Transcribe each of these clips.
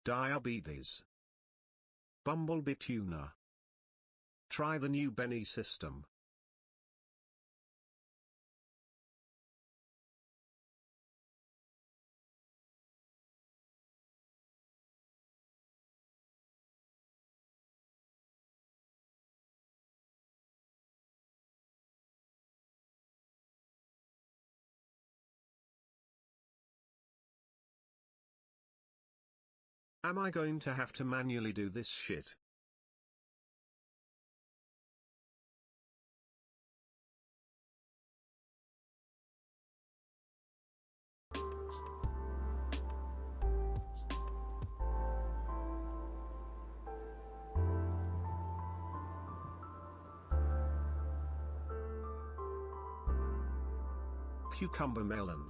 Diabetes. Bumblebee tuna. Try the new Benny system. Am I going to have to manually do this shit? Cucumber melon.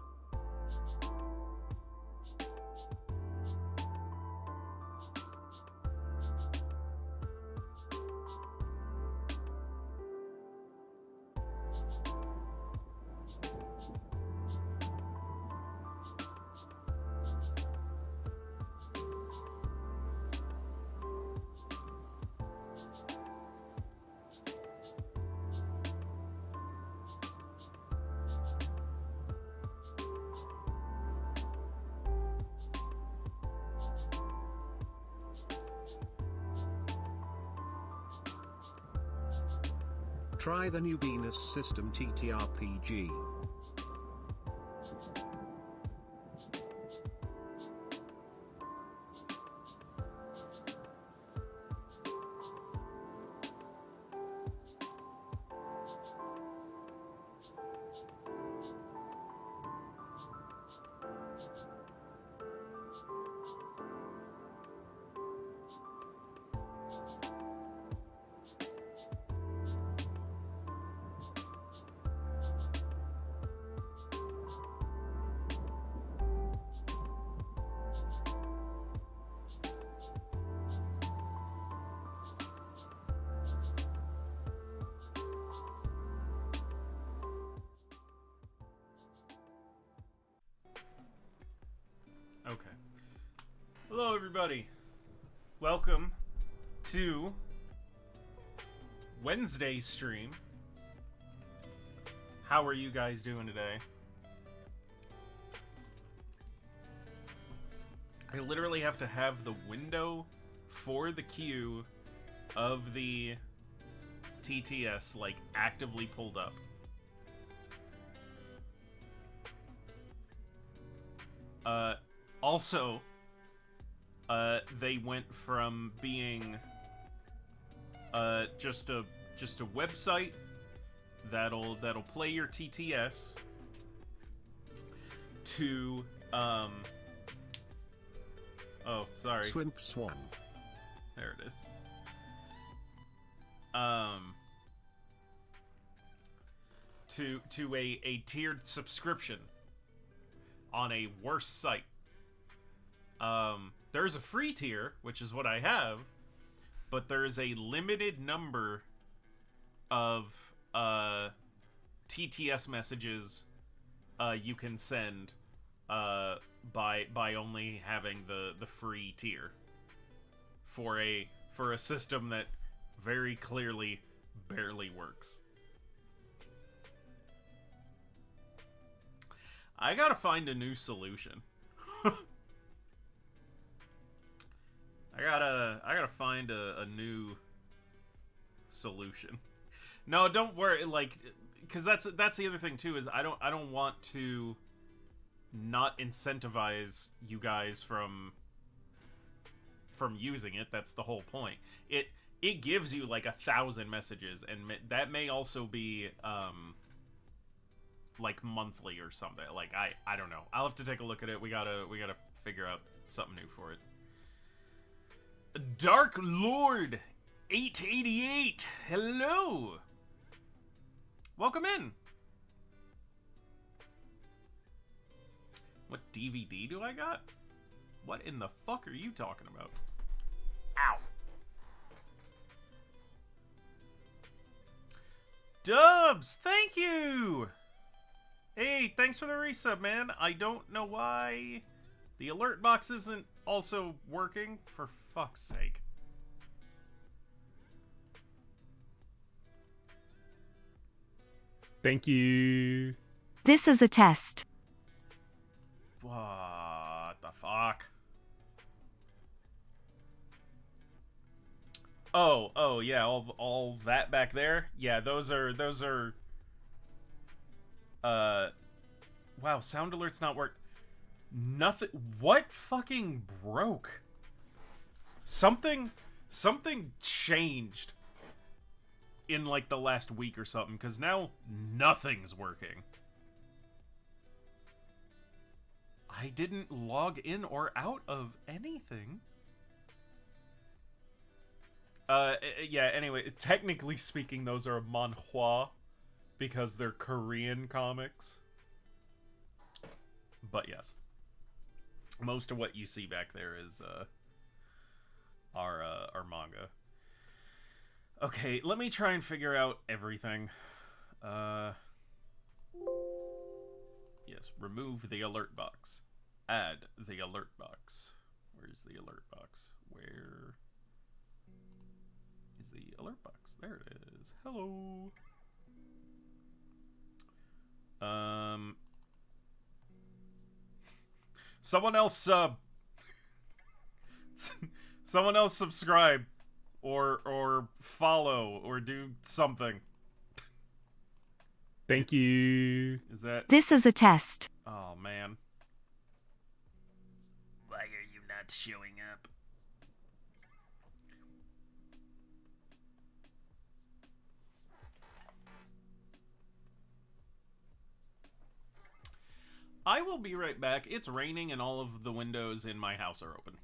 Try the new Venus system TTRPG. Okay. Hello, everybody. Welcome to Wednesday's stream How are you guys doing today? I literally have to have the window for the queue of the TTS, like, actively pulled up. Also, they went from being, just a website that'll play your TTS to, oh, sorry. Swimp Swan. There it is. To a tiered subscription on a worse site. There's a free tier, which is what I have, but there's a limited number of TTS messages you can send by only having the free tier for a system that very clearly barely works. I gotta find a new solution. I gotta find a new solution. No, don't worry, like, because that's the other thing too, is I don't want to not incentivize you guys from using it. That's the whole point. It gives you like 1,000 messages, and that may also be like monthly or something. Like I don't know. I'll have to take a look at it. We gotta figure out something new for it. Dark Lord 888. Hello. Welcome in. What DVD do I got? What in the fuck are you talking about? Ow. Dubs, thank you. Hey, thanks for the resub, man. I don't know why the alert box isn't also working, for fuck's sake. Thank you. This is a test. What the fuck? Oh yeah, all that back there? Yeah, those are wow, sound alert's not work. Nothing. What fucking broke? Something changed in like the last week or something, because now nothing's working. I didn't log in or out of anything. Yeah, anyway, technically speaking, those are manhwa because they're Korean comics. But yes. Most of what you see back there is our manga. Okay, let me try and figure out everything. Yes, remove the alert box. Add the alert box. Where's the alert box? Where is the alert box? There it is. Hello. Someone else sub. Someone else subscribe. Or follow, or do something. Thank you. Is that... This is a test. Oh, man. Why are you not showing up? I will be right back. It's raining and all of the windows in my house are open.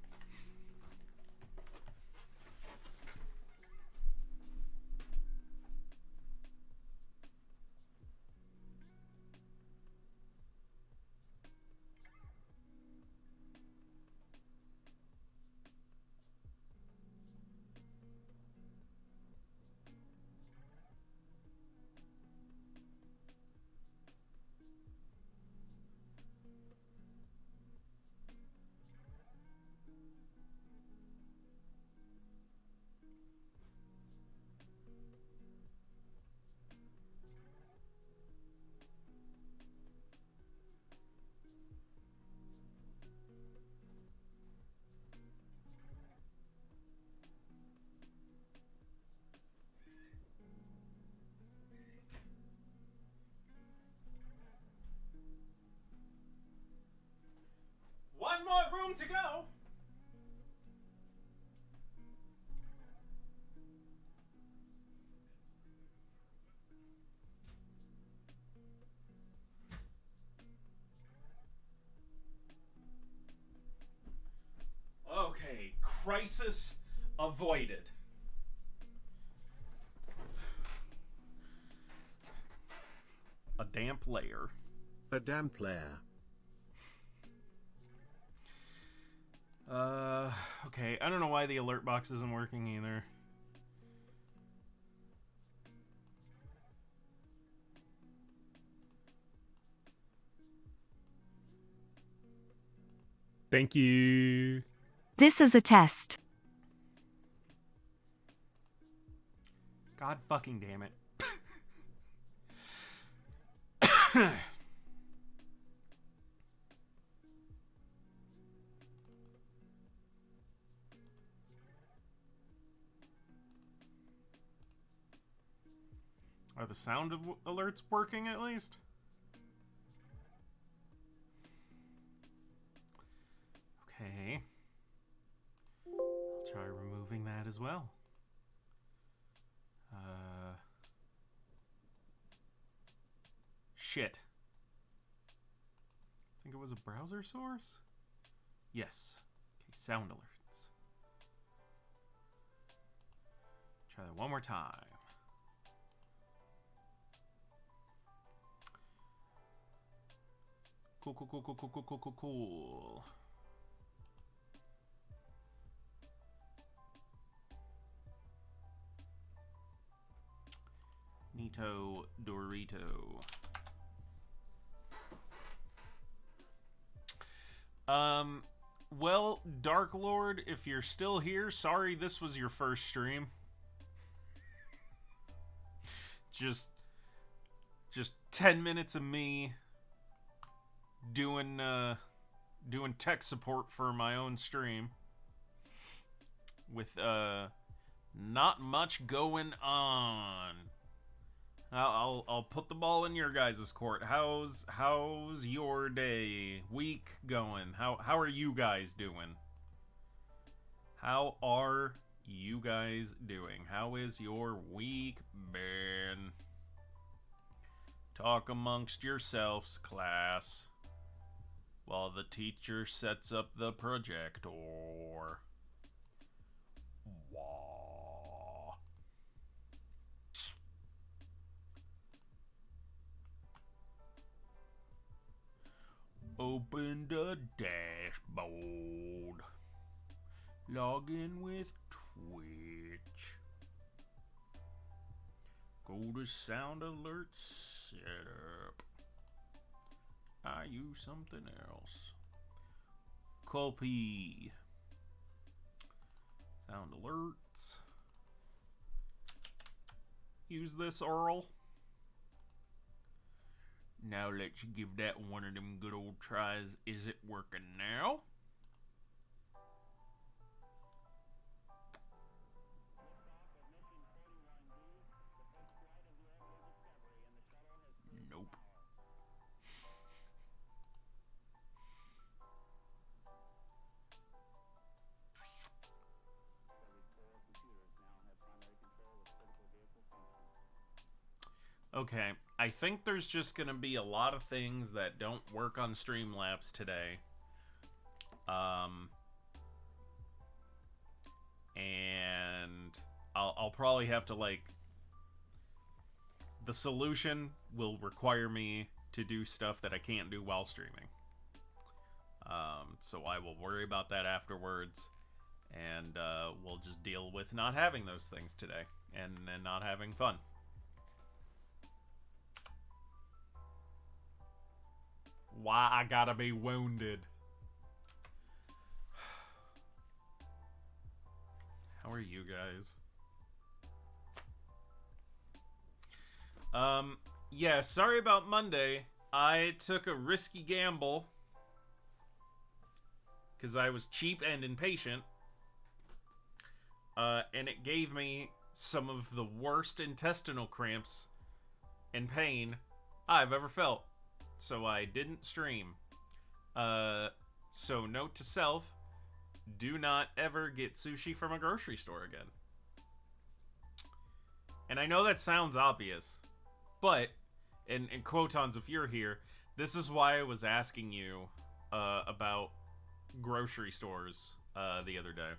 long to go. Okay, crisis avoided. A damp layer. A damp layer. Okay, I don't know why the alert box isn't working either. Thank you. This is a test. God fucking damn it. Are the sound alerts working at least? Okay. I'll try removing that as well. Shit. I think it was a browser source? Yes. Okay, sound alerts. Try that one more time. Cool. Nito Dorito. Well, Dark Lord, if you're still here, sorry this was your first stream. Just 10 minutes of me doing tech support for my own stream with not much going on. I'll put the ball in your guys' court. How's your day, week going? How are you guys doing? How are you guys doing? How is your week been? Talk amongst yourselves, class, while the teacher sets up the projector. Wah. Open the dashboard. Log in with Twitch. Go to sound alert setup. I use something else. Copy. Sound alerts. Use this, Earl. Now let's give that one of them good old tries. Is it working now? Nope. Okay, I think there's just gonna be a lot of things that don't work on Streamlabs today. And I'll probably have to, like, the solution will require me to do stuff that I can't do while streaming. So I will worry about that afterwards, and we'll just deal with not having those things today and not having fun. Why I gotta be wounded? How are you guys? Yeah, sorry about Monday. I took a risky gamble because I was cheap and impatient. And it gave me some of the worst intestinal cramps and pain I've ever felt. So I didn't stream. So note to self, do not ever get sushi from a grocery store again. And I know that sounds obvious, but, and Quotons, if you're here, this is why I was asking you about grocery stores the other day.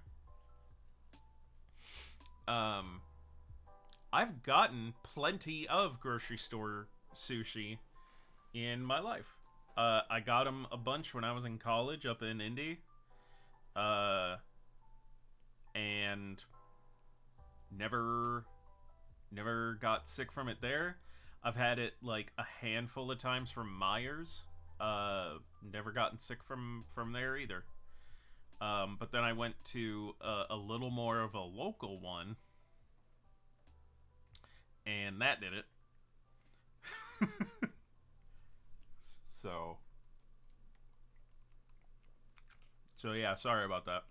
I've gotten plenty of grocery store sushi in my life. I got them a bunch when I was in college up in Indy. And never got sick from it there. I've had it like a handful of times from Myers. Never gotten sick from there either. But then I went to a little more of a local one, and that did it. So yeah, sorry about that.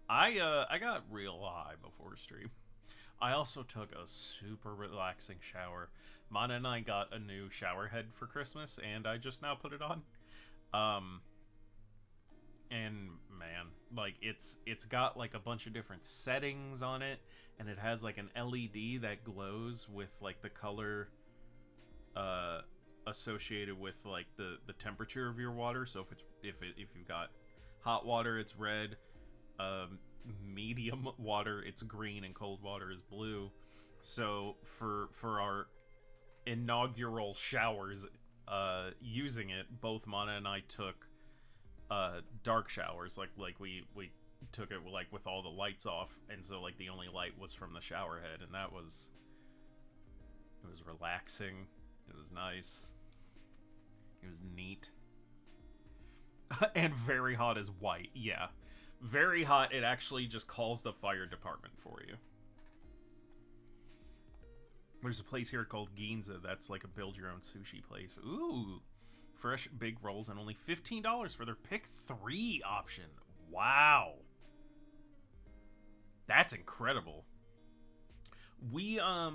I got real high before stream. I also took a super relaxing shower. Mana and I got a new shower head for Christmas, and I just now put it on. And man, like it's got like a bunch of different settings on it, and it has like an LED that glows with like the color associated with like the temperature of your water. So if you've got hot water, it's red. Medium water, it's green, and cold water is blue. So for our inaugural showers using it, both Mana and I took dark showers, like we took it like with all the lights off, and so like the only light was from the shower head, and it was relaxing, it was nice, it was neat. And very hot as white. Yeah, very hot. It actually just calls the fire department for you. There's a place here called Ginza that's like a build-your-own sushi place. Ooh, fresh big rolls and only $15 for their pick 3 option. Wow, that's incredible. We've got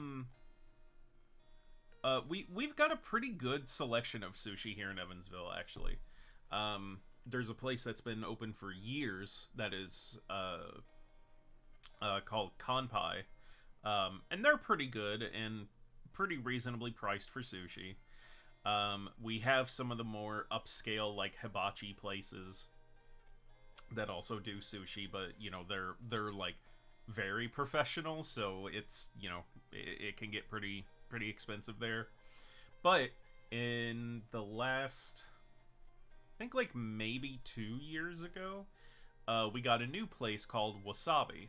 a pretty good selection of sushi here in Evansville, actually. There's a place that's been open for years that is called Kanpai. And they're pretty good and pretty reasonably priced for sushi. We have some of the more upscale, like hibachi places that also do sushi, but you know they're like very professional, so it's, you know, it can get pretty expensive there. But in the last, I think like maybe 2 years ago, we got a new place called Wasabi.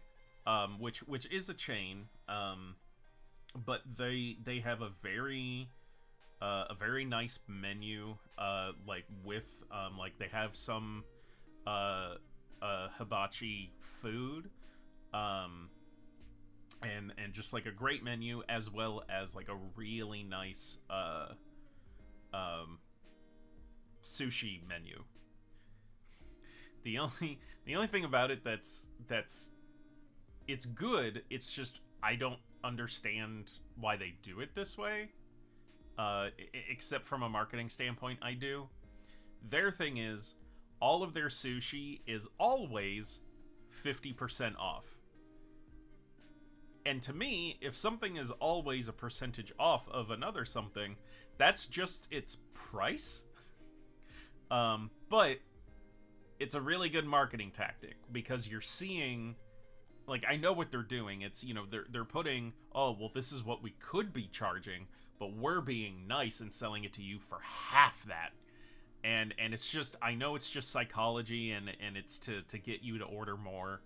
Which is a chain, but they have a very nice menu, like with like they have some hibachi food, and just like a great menu, as well as like a really nice sushi menu. The only thing about it that's it's good, it's just I don't understand why they do it this way. Except from a marketing standpoint, I do. Their thing is, all of their sushi is always 50% off. And to me, if something is always a percentage off of another something, that's just its price. But it's a really good marketing tactic, because you're seeing, like, I know what they're doing. It's, you know, they're putting, oh, well, this is what we could be charging, but we're being nice and selling it to you for half that. And it's just, I know it's just psychology, and it's to get you to order more.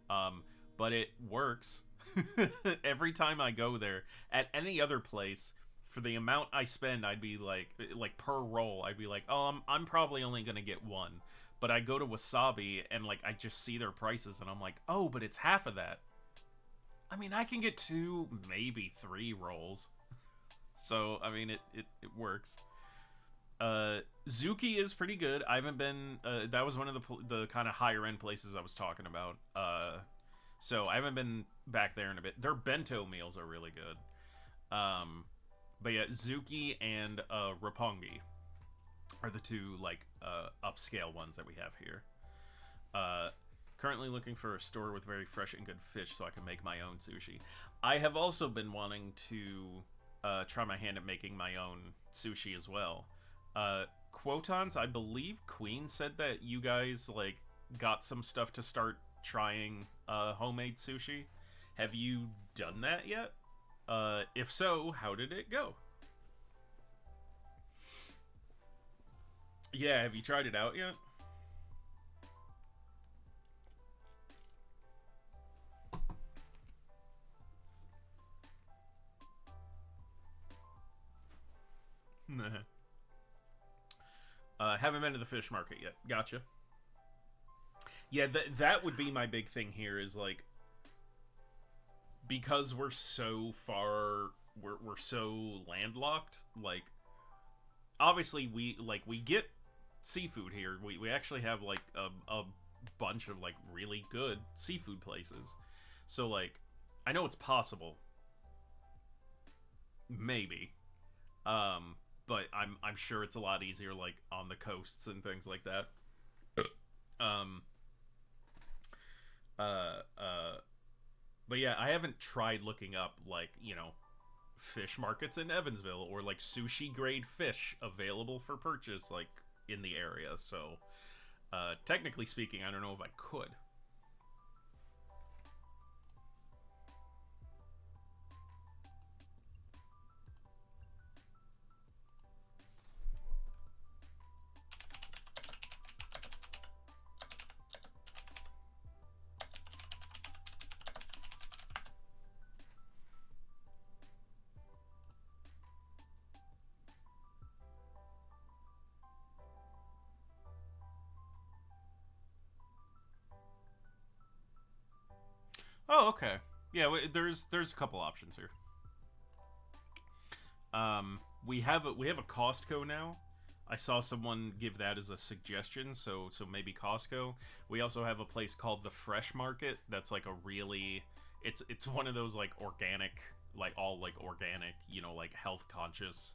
But it works. Every time I go there. At any other place, for the amount I spend, I'd be like per roll, I'd be like, oh, I'm probably only gonna get one. But I go to Wasabi, and like I just see their prices, and I'm like, oh, but it's half of that. I mean, I can get 2, maybe 3 rolls. So I mean, it works. Zuki is pretty good. I haven't been. That was one of the kind of higher end places I was talking about. So I haven't been back there in a bit. Their bento meals are really good. But yeah, Zuki and Roppongi are the two like upscale ones that we have here. Currently looking for a store with very fresh and good fish so I can make my own sushi. I have also been wanting to try my hand at making my own sushi as well. Quotons, I believe Queen said that you guys like got some stuff to start trying homemade sushi. Have you done that yet? If so, how did it go? Yeah, have you tried it out yet? Haven't been to the fish market yet. Gotcha. Yeah, that would be my big thing here is like, because we're so far, we're so landlocked, like, obviously we get seafood here. We actually have like a bunch of like really good seafood places. So like, I know it's possible. Maybe. But I'm sure it's a lot easier like on the coasts and things like that. But yeah, I haven't tried looking up like, you know, fish markets in Evansville or like sushi grade fish available for purchase like in the area. So technically speaking, I don't know if I could. Oh, okay. Yeah, there's a couple options here. We have a Costco now. I saw someone give that as a suggestion, so maybe Costco. We also have a place called the Fresh Market. That's like a really, it's one of those like organic, like all like organic, you know, like health conscious,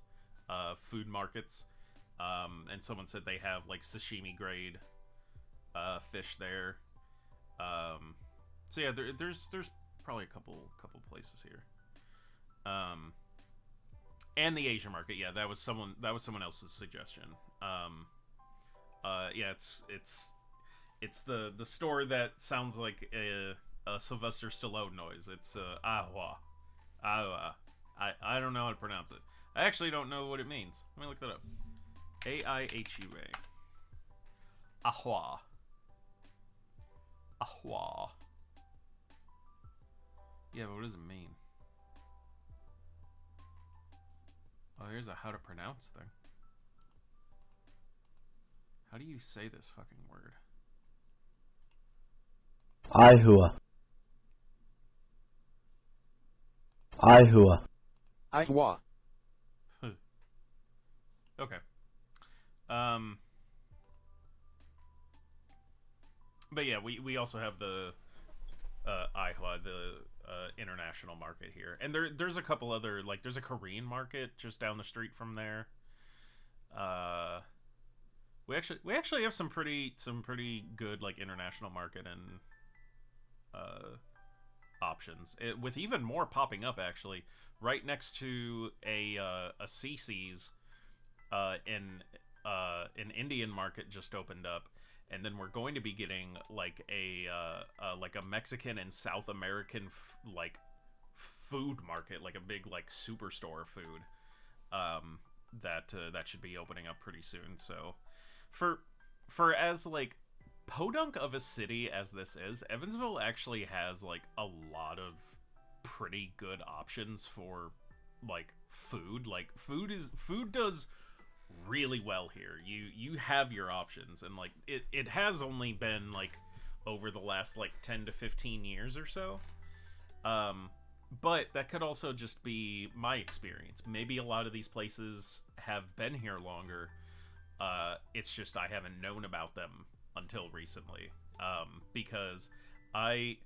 food markets. And someone said they have like sashimi grade, fish there. So yeah, there's probably a couple places here. And the Asian market, yeah, that was someone else's suggestion. Yeah, it's the store that sounds like a Sylvester Stallone noise. It's ahua. I don't know how to pronounce it. I actually don't know what it means. Let me look that up. AIHUA. Ahua. Ahua. Yeah, but what does it mean? Oh, here's a how to pronounce thing. How do you say this fucking word? Ihua. Ihua. Ihua. Okay. But yeah, we also have the Ihua, the international market here, and there's a couple other, like there's a Korean market just down the street from there. We actually have some pretty good like international market and options, with even more popping up actually right next to a CC's. In an Indian market just opened up, and then we're going to be getting like a Mexican and South American like food market, like a big like superstore food that should be opening up pretty soon. So for as like podunk of a city as this is, Evansville actually has like a lot of pretty good options for like food. Like food does really well here. You have your options, and like it has only been like over the last like 10 to 15 years or so. But that could also just be my experience. Maybe a lot of these places have been here longer. It's just I haven't known about them until recently. Because I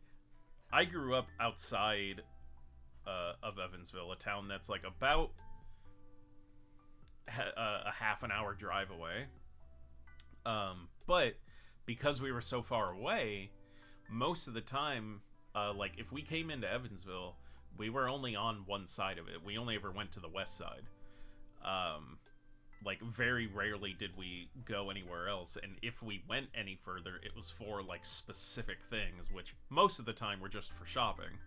I grew up outside of Evansville, a town that's like about a half an hour drive away. But because we were so far away, most of the time, like if we came into Evansville, we were only on one side of it. We only ever went to the west side. Like very rarely did we go anywhere else, and if we went any further, it was for like specific things, which most of the time were just for shopping.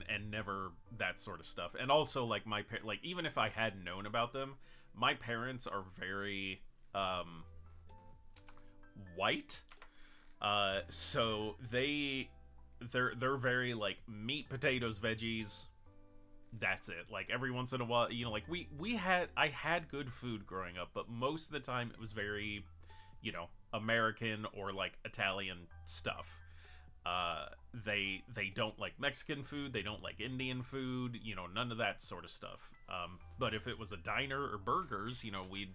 And never that sort of stuff. And also, like like even if I had known about them, my parents are very white, so they're very like meat, potatoes, veggies. That's it. Like every once in a while, you know, like I had good food growing up, but most of the time it was very, you know, American or like Italian stuff. They don't like Mexican food, they don't like Indian food, you know, none of that sort of stuff. But if it was a diner or burgers, you know, we'd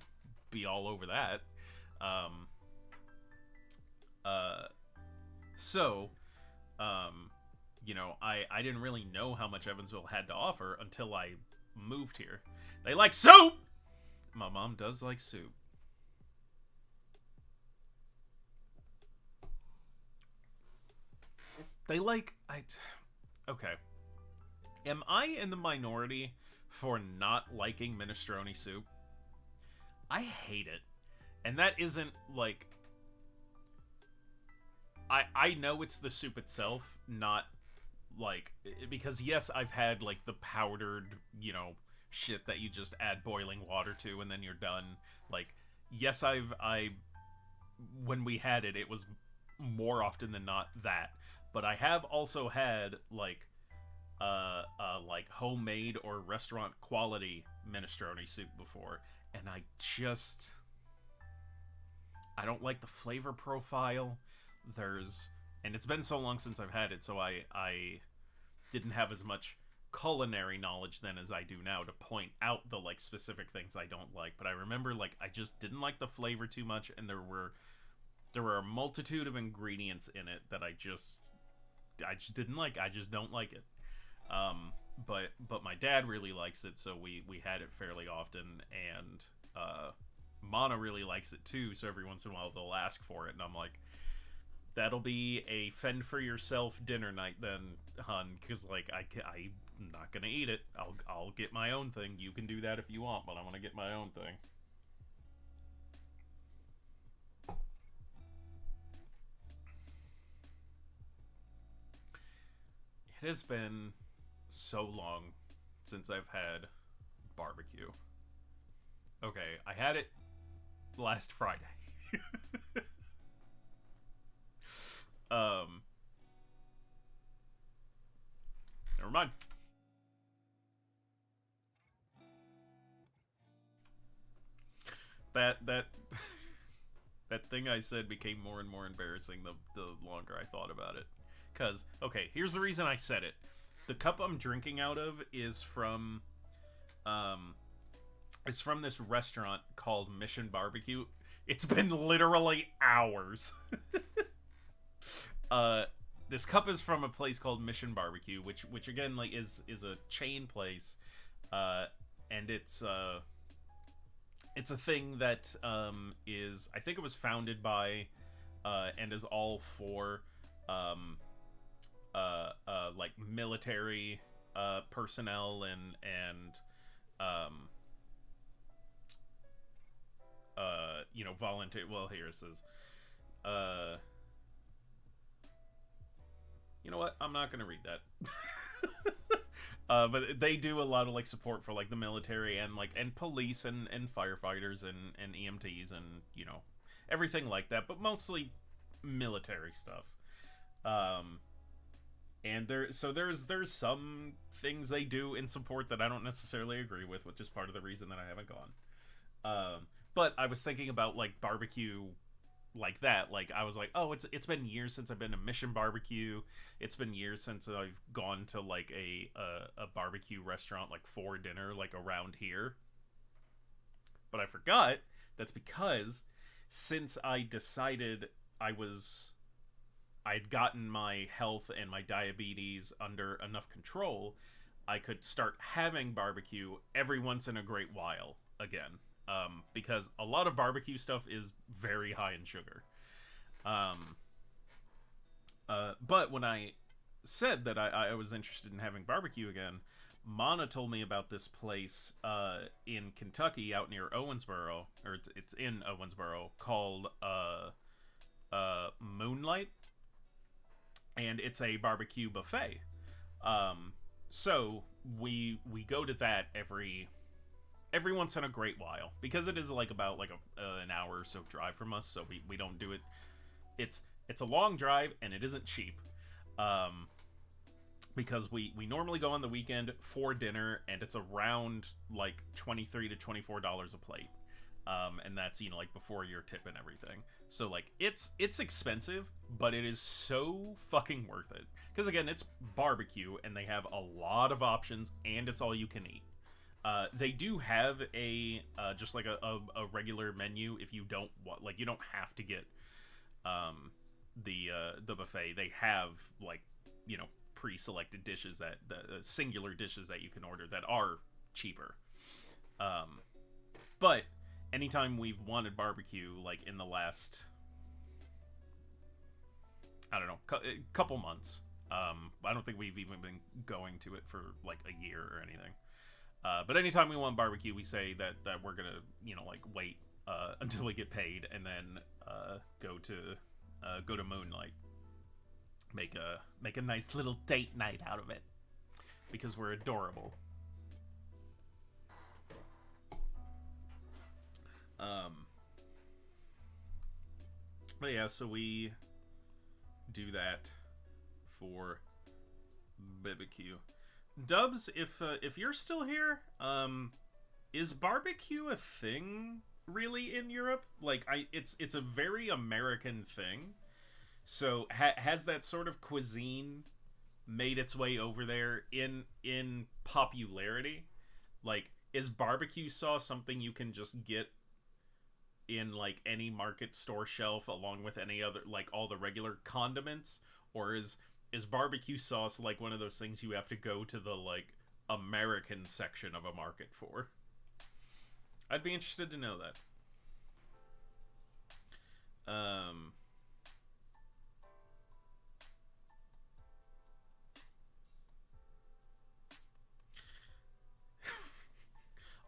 be all over that. So, you know, I didn't really know how much Evansville had to offer until I moved here. They like soup! My mom does like soup. They like... Okay. Am I in the minority for not liking minestrone soup? I hate it. And that isn't, like... I know it's the soup itself, not... like, because yes, I've had like the powdered, you know, shit that you just add boiling water to and then you're done. Like, yes, when we had it, it was more often than not that. But I have also had like homemade or restaurant quality minestrone soup before, and I don't like the flavor profile. And it's been so long since I've had it, so I didn't have as much culinary knowledge then as I do now to point out the like specific things I don't like. But I remember like I just didn't like the flavor too much, and there were a multitude of ingredients in it that I just didn't like. I just don't like it. But my dad really likes it, so we had it fairly often, and Mana really likes it too. So every once in a while they'll ask for it, and I'm like, that'll be a fend for yourself dinner night then, hun, because like I'm not gonna eat it. I'll get my own thing. You can do that if you want, but I want to get my own thing. It has been so long since I've had barbecue. Okay, I had it last Friday. Never mind. That that thing I said became more and more embarrassing the longer I thought about it. Cause, okay, here's the reason I said it. The cup I'm drinking out of is from it's from this restaurant called Mission Barbecue. It's been literally hours. This cup is from a place called Mission Barbecue, which again like is a chain place, and it's a thing that is, I think it was founded by and is all for like military personnel and you know, volunteer. Well, here it says. You know what? I'm not gonna read that. But they do a lot of like support for like the military and like and police and firefighters and EMTs and, you know, everything like that, but mostly military stuff. And there's some things they do in support that I don't necessarily agree with, which is part of the reason that I haven't gone. But I was thinking about like barbecue like that. Like I was like, oh, it's been years since I've been to Mission Barbecue. It's been years since I've gone to like a barbecue restaurant like for dinner like around here. But I forgot that's because since I decided I was I'd gotten my health and my diabetes under enough control, I could start having barbecue every once in a great while again. Because a lot of barbecue stuff is very high in sugar. But when I said that I was interested in having barbecue again, Mana told me about this place in Kentucky out near Owensboro, or it's in Owensboro, called Moonlight, and it's a barbecue buffet. So we go to that every once in a great while, because it is like about like an hour or so drive from us, so we don't do it. It's a long drive, and it isn't cheap. Because we normally go on the weekend for dinner, and it's around like $23 to $24 a plate. And that's, you know, like before your tip and everything. So like it's expensive, but it is so fucking worth it. Because again, it's barbecue, and they have a lot of options, and it's all you can eat. They do have a just like a regular menu if you don't want, like, you don't have to get the buffet. They have, like, you know, pre-selected dishes, that the singular dishes that you can order that are cheaper. But anytime we've wanted barbecue, like in the last, I don't know, couple months, I don't think we've even been going to it for like a year or anything. But anytime we want barbecue, we say that we're gonna, you know, like wait until we get paid, and then go to Moonlight. Make a nice little date night out of it, because we're adorable. But yeah, so we do that for barbecue. Dubs, if you're still here, is barbecue a thing really in Europe? Like, it's a very American thing. So has that sort of cuisine made its way over there in popularity? Like, is barbecue sauce something you can just get in like any market store shelf along with any other, like all the regular condiments? Or is barbecue sauce like one of those things you have to go to the like American section of a market for? I'd be interested to know that.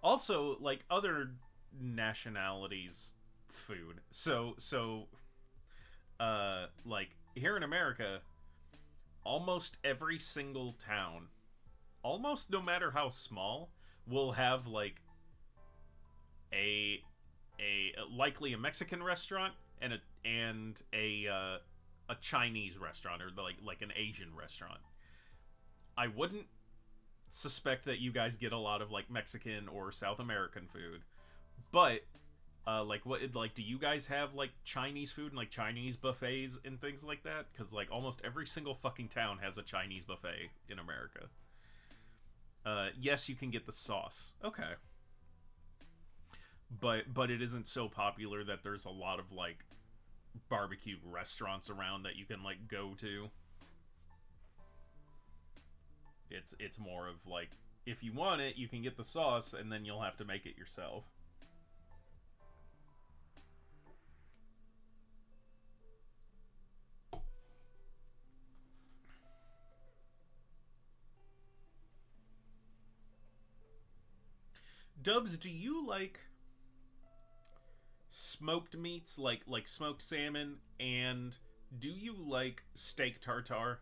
Also, like, other nationalities' food. So, like, here in America, almost every single town, almost no matter how small, will have, like, a likely a Mexican restaurant and a Chinese restaurant, or like an Asian restaurant. I wouldn't suspect that you guys get a lot of like Mexican or South American food, but like, what, like, do you guys have like Chinese food and like Chinese buffets and things like that? Because like almost every single fucking town has a Chinese buffet in America. Yes, you can get the sauce. Okay. But it isn't so popular that there's a lot of like barbecue restaurants around that you can like go to. It's more of like, if you want it, you can get the sauce, and then you'll have to make it yourself. Dubs, do you like smoked meats, like smoked salmon, and do you like steak tartare?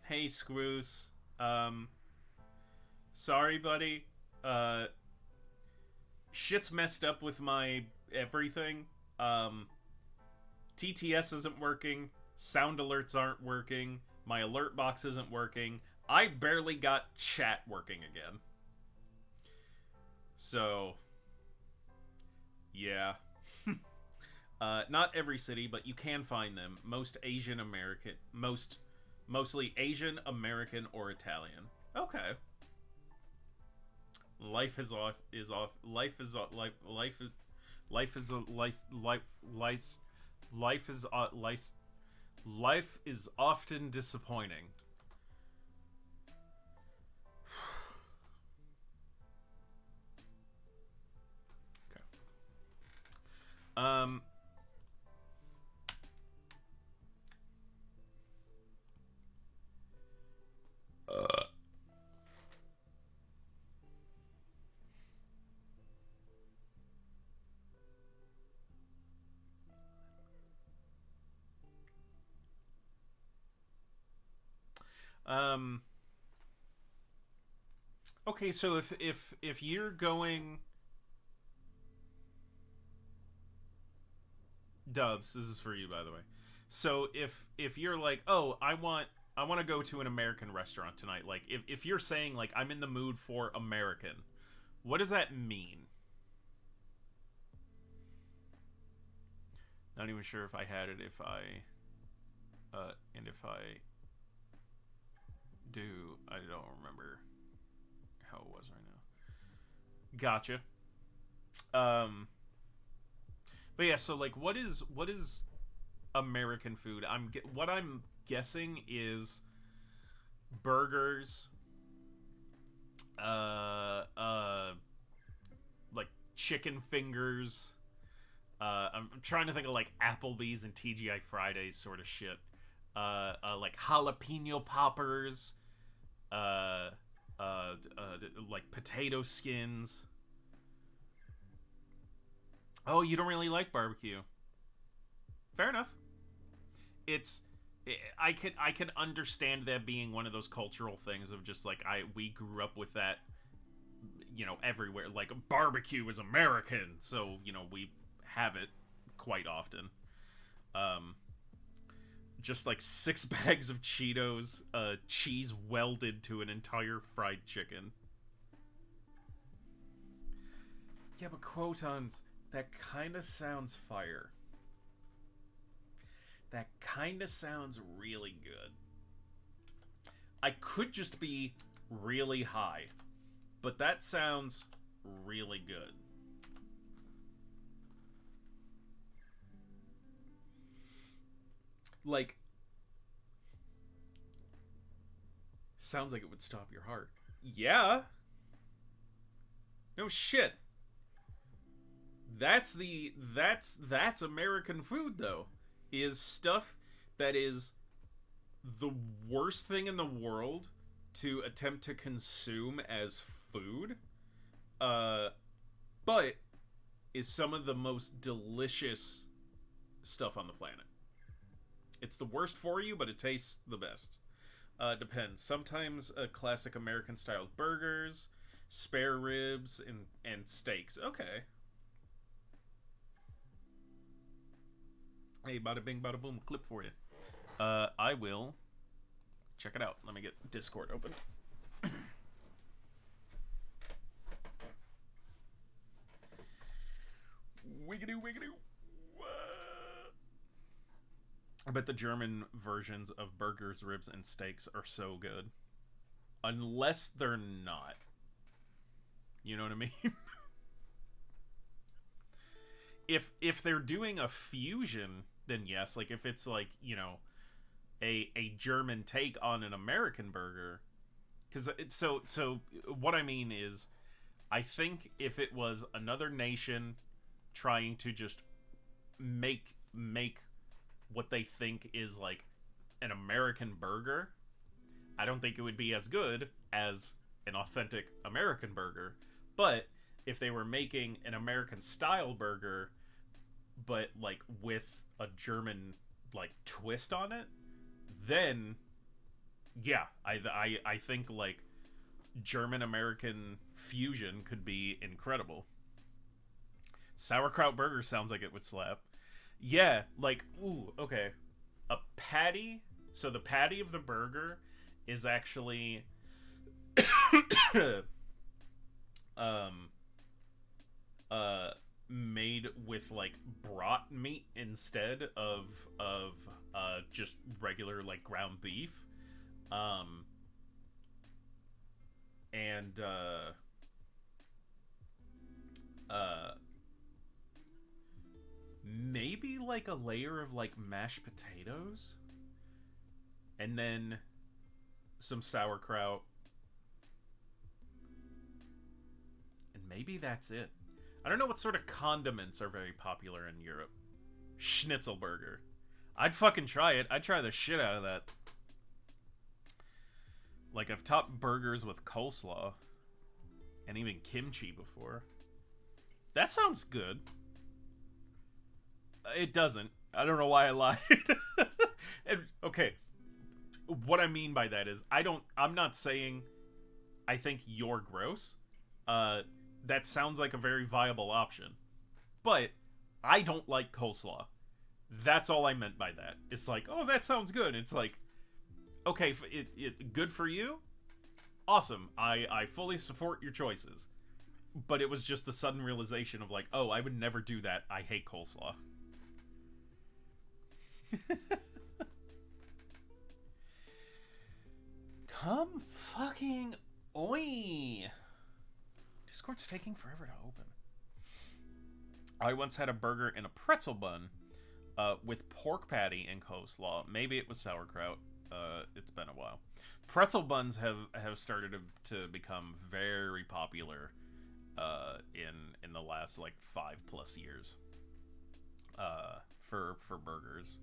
Hey, Screws. Sorry, buddy. Shit's messed up with my everything. TTS isn't working. Sound alerts aren't working. My alert box isn't working. I barely got chat working again. So, yeah. Not every city, but you can find them. Mostly Asian, American, or Italian. Okay. Life is off. Is off. Life is off. Life is. Life is a life is life is often disappointing. Okay. Okay, so if you're going Dubs, this is for you by the way. So if you're like, "Oh, I want to go to an American restaurant tonight." Like if you're saying like I'm in the mood for American, what does that mean? Not even sure if I had it if I and if I do, I don't remember how it was right now. Gotcha. But yeah, so like what is American food? What I'm guessing is burgers, like chicken fingers. I'm trying to think of like Applebee's and TGI Fridays sort of shit. Like jalapeno poppers, like potato skins. Oh, you don't really like barbecue. Fair enough. I could understand that being one of those cultural things of just like we grew up with that, everywhere. Like barbecue is American, so we have it quite often. Just like 6 bags of Cheetos, cheese welded to an entire fried chicken. Yeah, but Quotons, that kind of sounds fire. That kind of sounds really good. I could just be really high, but that sounds really good. Like, sounds like it would stop your heart. Yeah. No shit. That's American food though. Is stuff that is the worst thing in the world to attempt to consume as food, but is some of the most delicious stuff on the planet. It's the worst for you, but it tastes the best. Depends. Sometimes classic American style burgers, spare ribs, and steaks. Okay. Hey, bada bing, bada boom, clip for you. I will check it out. Let me get Discord open. Wiggity, wiggity. I bet the German versions of burgers, ribs, and steaks are so good. Unless they're not. You know what I mean? If they're doing a fusion, then yes. Like if it's like, a German take on an American burger. Because so what I mean is, I think if it was another nation trying to just make what they think is like an American burger, I don't think it would be as good as an authentic American burger. But if they were making an American style burger, but like with a German like twist on it, then yeah, I think like German American fusion could be incredible. Sauerkraut burger sounds like it would slap. Yeah, like, ooh, okay. A patty. So the patty of the burger is actually made with like brat meat instead of just regular like ground beef. And like a layer of like mashed potatoes, and then some sauerkraut, and maybe that's it. I don't know what sort of condiments are very popular in Europe. Schnitzelburger. I'd fucking try it. I'd try the shit out of that. Like, I've topped burgers with coleslaw and even kimchi before. That sounds good. It doesn't. I don't know why I lied. And, okay, what I mean by that is I'm not saying I think you're gross. That sounds like a very viable option. But I don't like coleslaw. That's all I meant by that. It's like, oh, that sounds good. It's like, okay, good for you. Awesome. I fully support your choices. But it was just the sudden realization of like, oh, I would never do that. I hate coleslaw. Come fucking oi. Discord's taking forever to open. I once had a burger in a pretzel bun with pork patty and coleslaw. Maybe it was sauerkraut. It's been a while. Pretzel buns have started to become very popular in the last like 5+ years for burgers.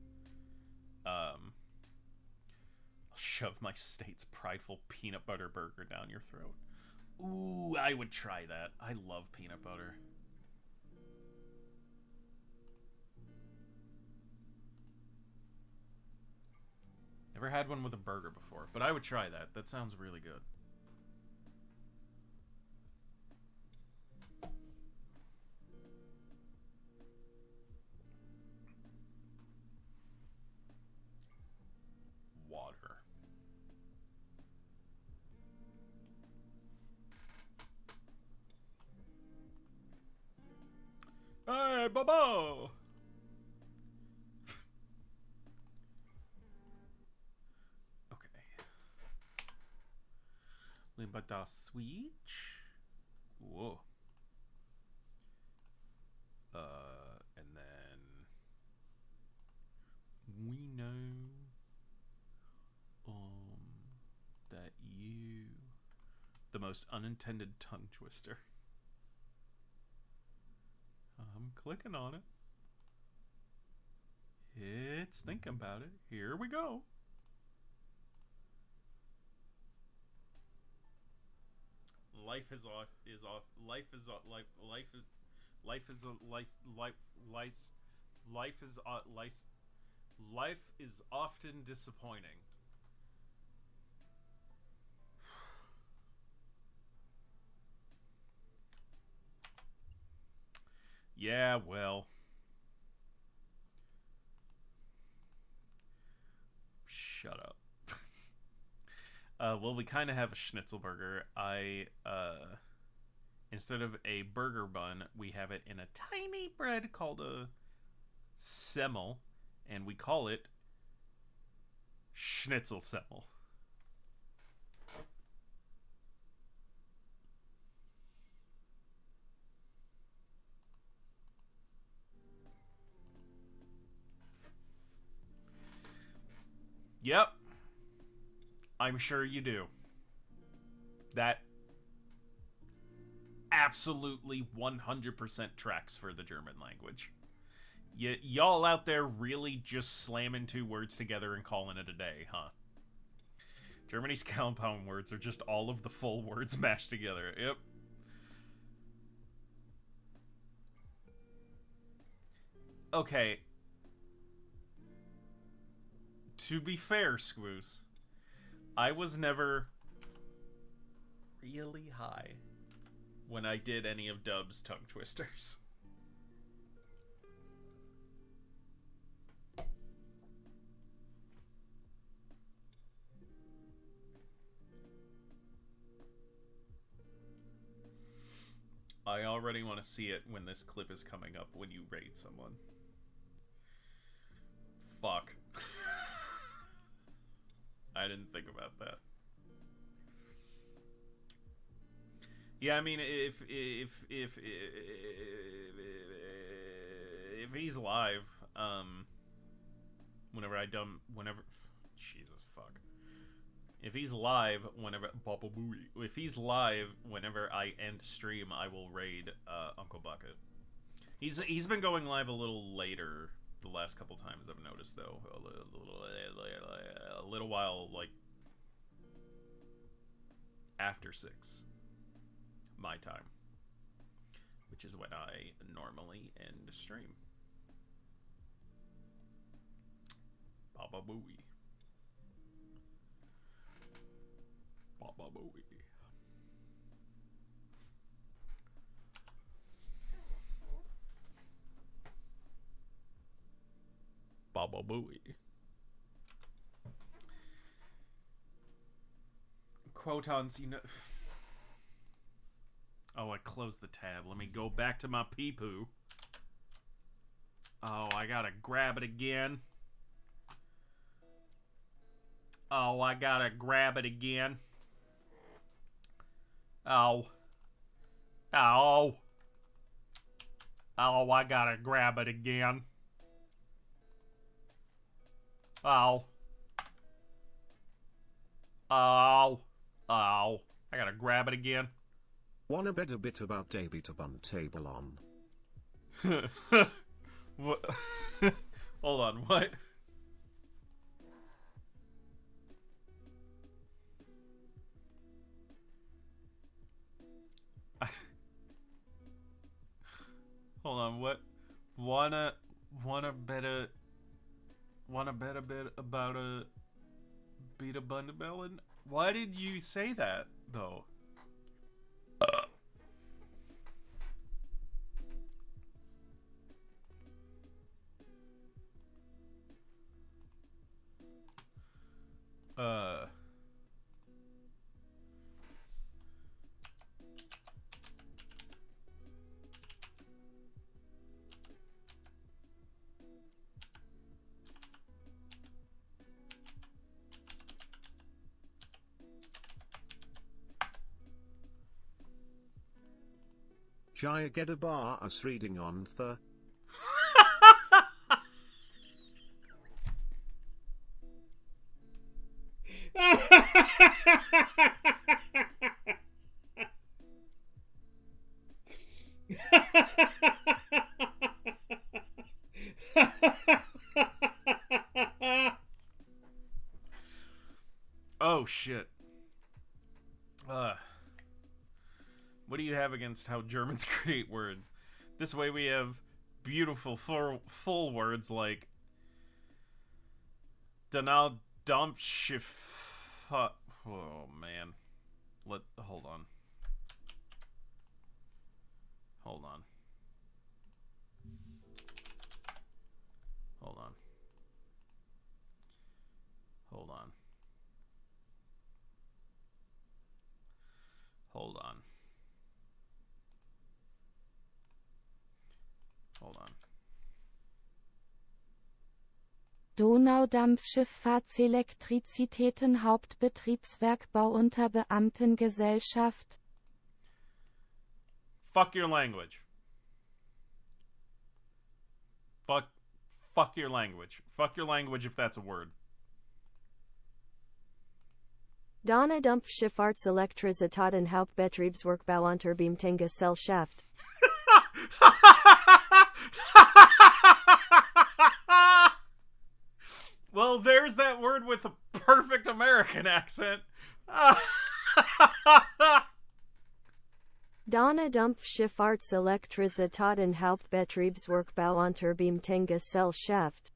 I'll shove my state's prideful peanut butter burger down your throat. Ooh, I would try that. I love peanut butter. Never had one with a burger before, but I would try that. That sounds really good. Water. Hey, Bobo! But the switch. Whoa. And then we know that you the most unintended tongue twister. I'm clicking on it. It's thinking about it. Here we go. Life is off. Life is often disappointing. Yeah, well. Shut up. Well, we kind of have a schnitzelburger. Instead of a burger bun, we have it in a tiny bread called a semmel, and we call it schnitzel semmel. Yep. I'm sure you do. That absolutely 100% tracks for the German language. Y'all out there really just slamming two words together and calling it a day, huh? Germany's compound words are just all of the full words mashed together. Yep. Okay. To be fair, Squoos, I was never really high when I did any of Dub's tongue twisters. I already want to see it when this clip is coming up when you raid someone. Fuck. I didn't think about that. Yeah, I mean, if he's live, whenever Jesus fuck. If he's live whenever I end stream, I will raid Uncle Bucket. He's been going live a little later the last couple times I've noticed, though. A little while, like, after 6 my time, which is when I normally end stream. Baba Booey. Baba Booey. Baba Booey. Quotons, you know. Oh, I closed the tab. Let me go back to my pee-poo. Oh, I gotta grab it again. Oh, I gotta grab it again. Oh. Oh. Oh, I gotta grab it again. Oh. Oh. Oh. I gotta grab it again. Wanna bet a bit about David Bun table on? What? Hold on, what? Hold on, what? Wanna bet a bit about a Beta Bundabellin? Why did you say that though? Jaya get a bar us reading on the. Oh shit. What do you have against how Germans create words? This way we have beautiful full words like Donald Dumpschiff. Oh man. Hold on. Hold on. Hold on. Hold on. Hold on. Hold on. Donaudampfschifffahrtselektrizitäten Hauptbetriebswerk Bauunterbeamtengesellschaft. Fuck your language. Fuck your language. Fuck your language if that's a word. Donaudampfschifffahrtselektrizitäten Hauptbetriebswerk Bauunterbeamtengesellschaft. Well, there's that word with a perfect American accent. Donaudampfschifffahrtselektrizitäten Hauptbetriebswerk Bauunterbeamtengesellschaft.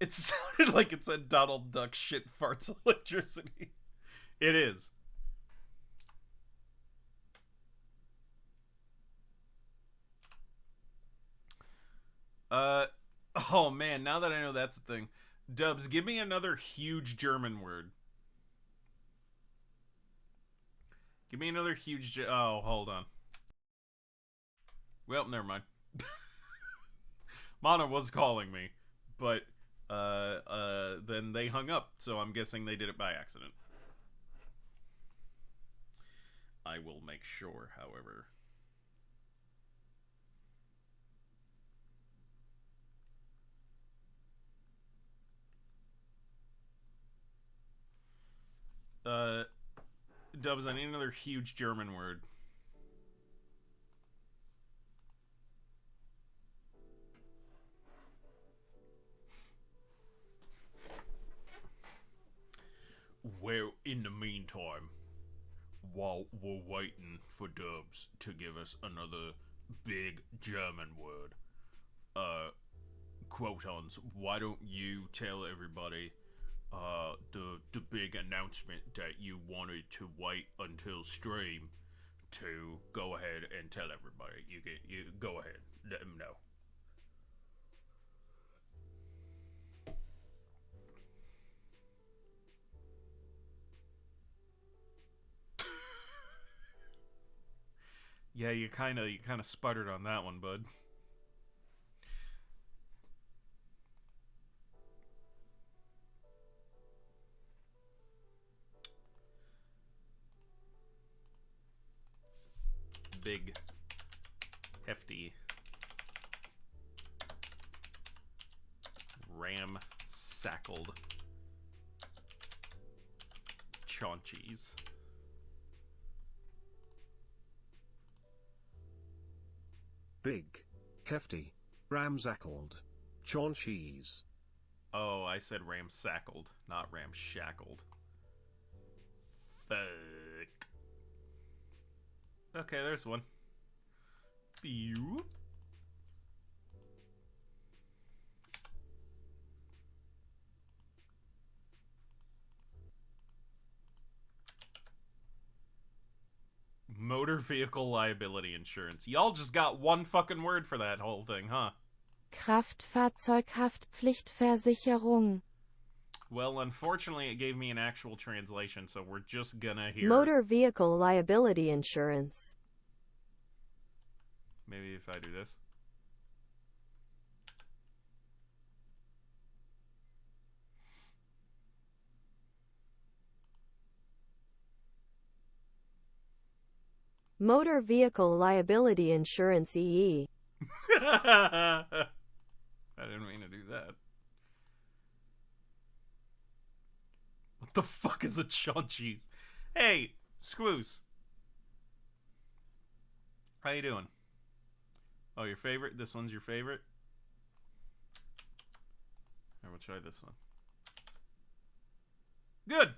It sounded like it said Donald Duck shit farts electricity. It is. Oh man, now that I know that's a thing. Dubs, give me another huge German word. Give me another huge oh, hold on. Well, never mind. Mana was calling me, but then they hung up. So I'm guessing they did it by accident. I will make sure, however. Dubs, I need another huge German word. Well, in the meantime, while we're waiting for Dubs to give us another big German word, Quotons, why don't you tell everybody the big announcement that you wanted to wait until stream to go ahead and tell everybody. You go ahead, let them know. Yeah, you kind of sputtered on that one, bud. Big, hefty, ram-sackled chaunchies. Big, hefty, ramsackled, chaunchies. Oh, I said ramsackled, not ramshackled. Fuck. Okay, there's one. Pew. Motor vehicle liability insurance. Y'all just got one fucking word for that whole thing, huh? Kraftfahrzeughaftpflichtversicherung. Well, unfortunately, it gave me an actual translation, so we're just gonna hear... Motor vehicle liability insurance. Maybe if I do this. Motor vehicle liability insurance EE. I didn't mean to do that. What the fuck is a chaunchies? Hey, Squoose. How you doing? Oh, your favorite? This one's your favorite? I will try this one. Good!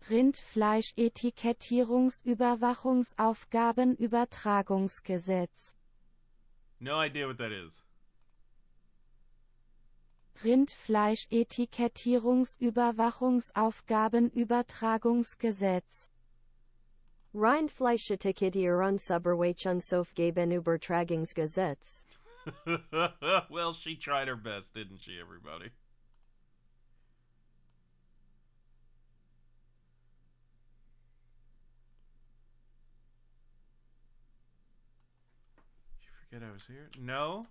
Rindfleischetikettierungsüberwachungsaufgabenübertragungsgesetz. No idea what that is. Rindfleischetikettierungsüberwachungsaufgabenübertragungsgesetz. Rindfleischetikettierungsüberwachungsaufgabenübertragungsgesetz. Well, she tried her best, didn't she, everybody? Did you forget I was here? No?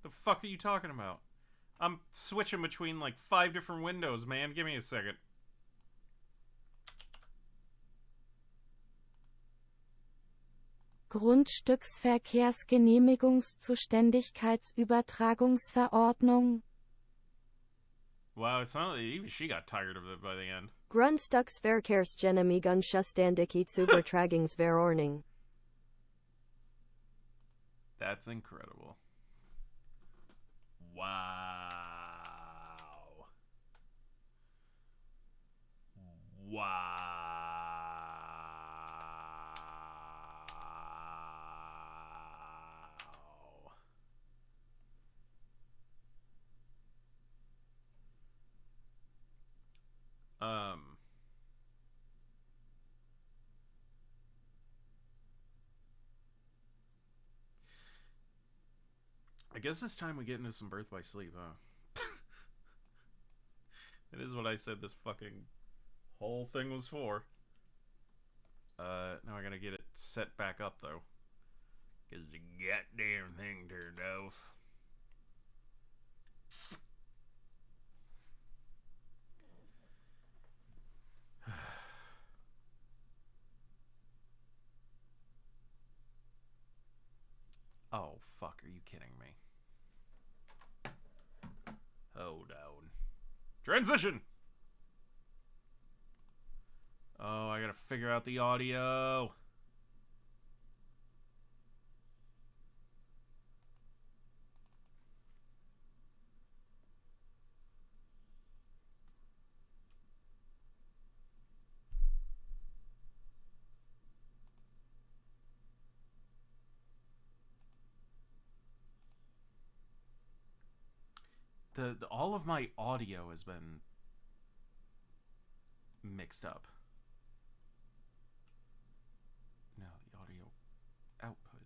The fuck are you talking about? I'm switching between like 5 different windows, man. Give me a second. Grundstücksverkehrsgenehmigungszuständigkeitsübertragungsverordnung. Wow, it's not even she got tired of it by the end. Grundstücksverkehrsgenehmigungszuständigkeitsübertragungsverordnung. That's incredible. Wow. I guess it's time we get into some Birth by Sleep, huh? It is what I said this fucking whole thing was for. Now I gotta get it set back up, though. Because the goddamn thing turned off. Oh, fuck, are you kidding me? Oh, down. Transition! Oh, I gotta figure out the audio. All of my audio has been mixed up. No, the audio output.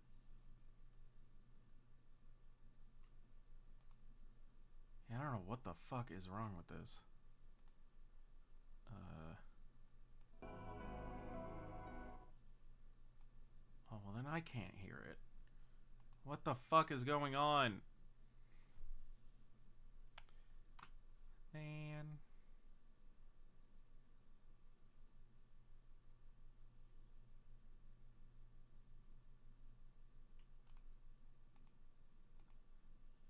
Yeah, I don't know what the fuck is wrong with this. Oh, well then I can't hear it. What the fuck is going on? Man.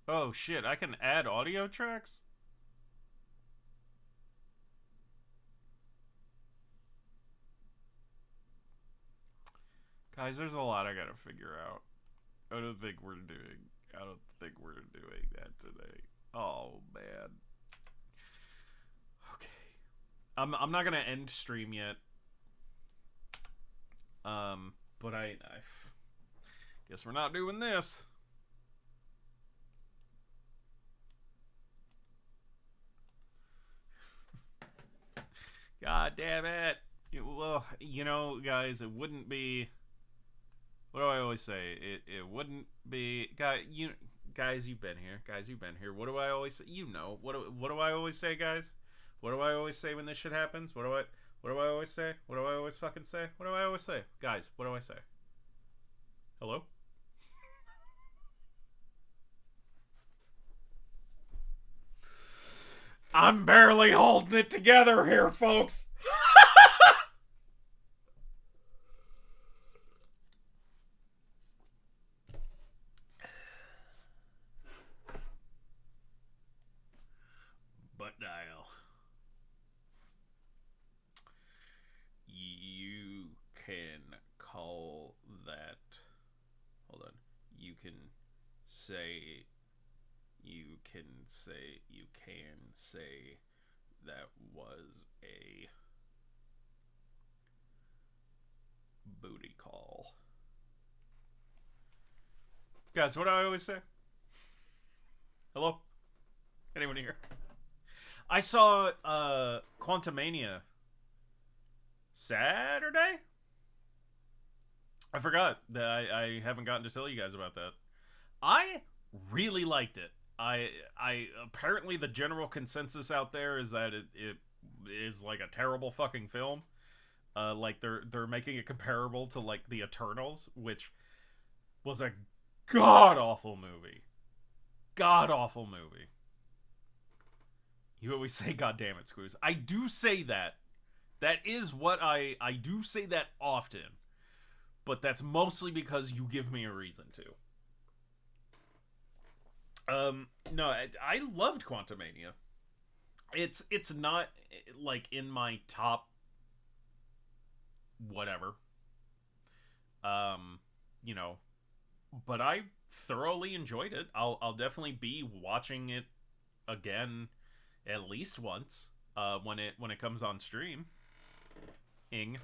Oh shit, I can add audio tracks? Guys, there's a lot I gotta figure out. I don't think we're doing that today. Oh man. Okay. I'm not gonna end stream yet. But I guess we're not doing this. God damn it. Well, you know, guys, it wouldn't be. What do I always say? It wouldn't be. Guys, you've been here. Guys, you've been here. What do I always say? You know. What do I always say, guys? What do I always say when this shit happens? What do I always say? What do I always fucking say? What do I always say? Guys, what do I say? Hello? I'm barely holding it together here, folks. Butt dial. You can call that. Hold on. You can say that was a booty call. Guys, what do I always say? Hello? Anyone here? I saw Quantumania Saturday? I forgot that I haven't gotten to tell you guys about that. I really liked it. I apparently the general consensus out there is that it is like a terrible fucking film. Like they're making it comparable to like the Eternals, which was a god awful movie. God awful movie. You always say God damn it, Squeeze. I do say that. That is what I do say that often. But that's mostly because you give me a reason to. No, I loved Quantumania. It's not like in my top whatever. You know, but I thoroughly enjoyed it. I'll definitely be watching it again at least once when it comes on stream. Ing.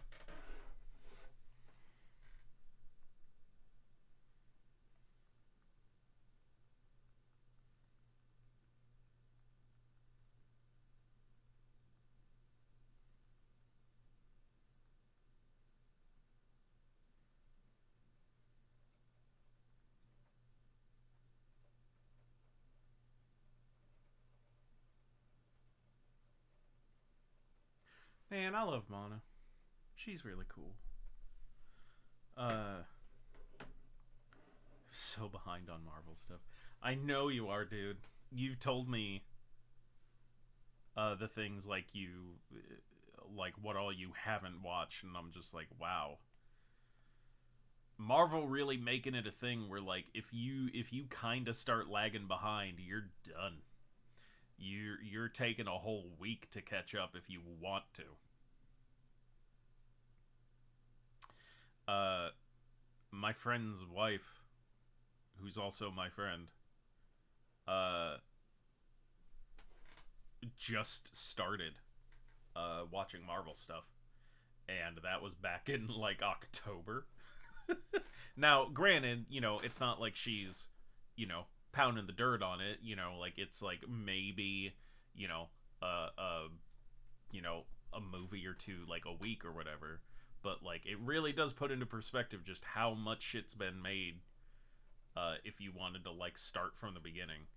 Man, I love Mana. She's really cool. So behind on Marvel stuff. I know you are, dude. you've told me the things like like what all you haven't watched, and I'm just like, wow. Marvel really making it a thing where like if you kind of start lagging behind, you're done. You're taking a whole week to catch up if you want to. My friend's wife, who's also my friend, just started watching Marvel stuff, and that was back in like October. Now, granted, it's not like she's, pounding the dirt on it. Like it's like maybe, a movie or two, like a week or whatever. But like it really does put into perspective just how much shit's been made. If you wanted to like start from the beginning.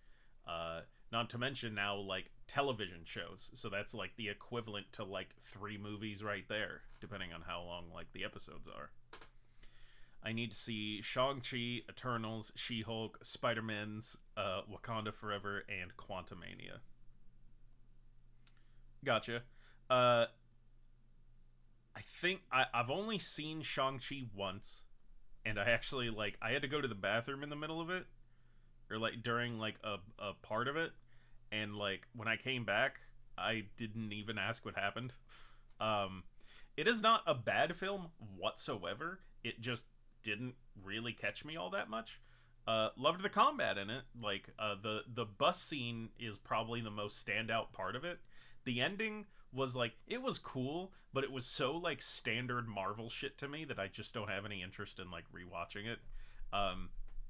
Not to mention now like television shows. So that's like the equivalent to like 3 movies right there, depending on how long like the episodes are. I need to see Shang-Chi, Eternals, She-Hulk, Spider-Man's, Wakanda Forever, and Quantumania. Gotcha. I think I've only seen Shang-Chi once, and I actually, like, I had to go to the bathroom in the middle of it, or, like, during, like, a part of it, and, like, when I came back, I didn't even ask what happened. It is not a bad film whatsoever. It just didn't really catch me all that much. Loved the combat in it. Like, the bus scene is probably the most standout part of it. The ending was, like, it was cool, but it was so, like, standard Marvel shit to me that I just don't have any interest in, like, rewatching it.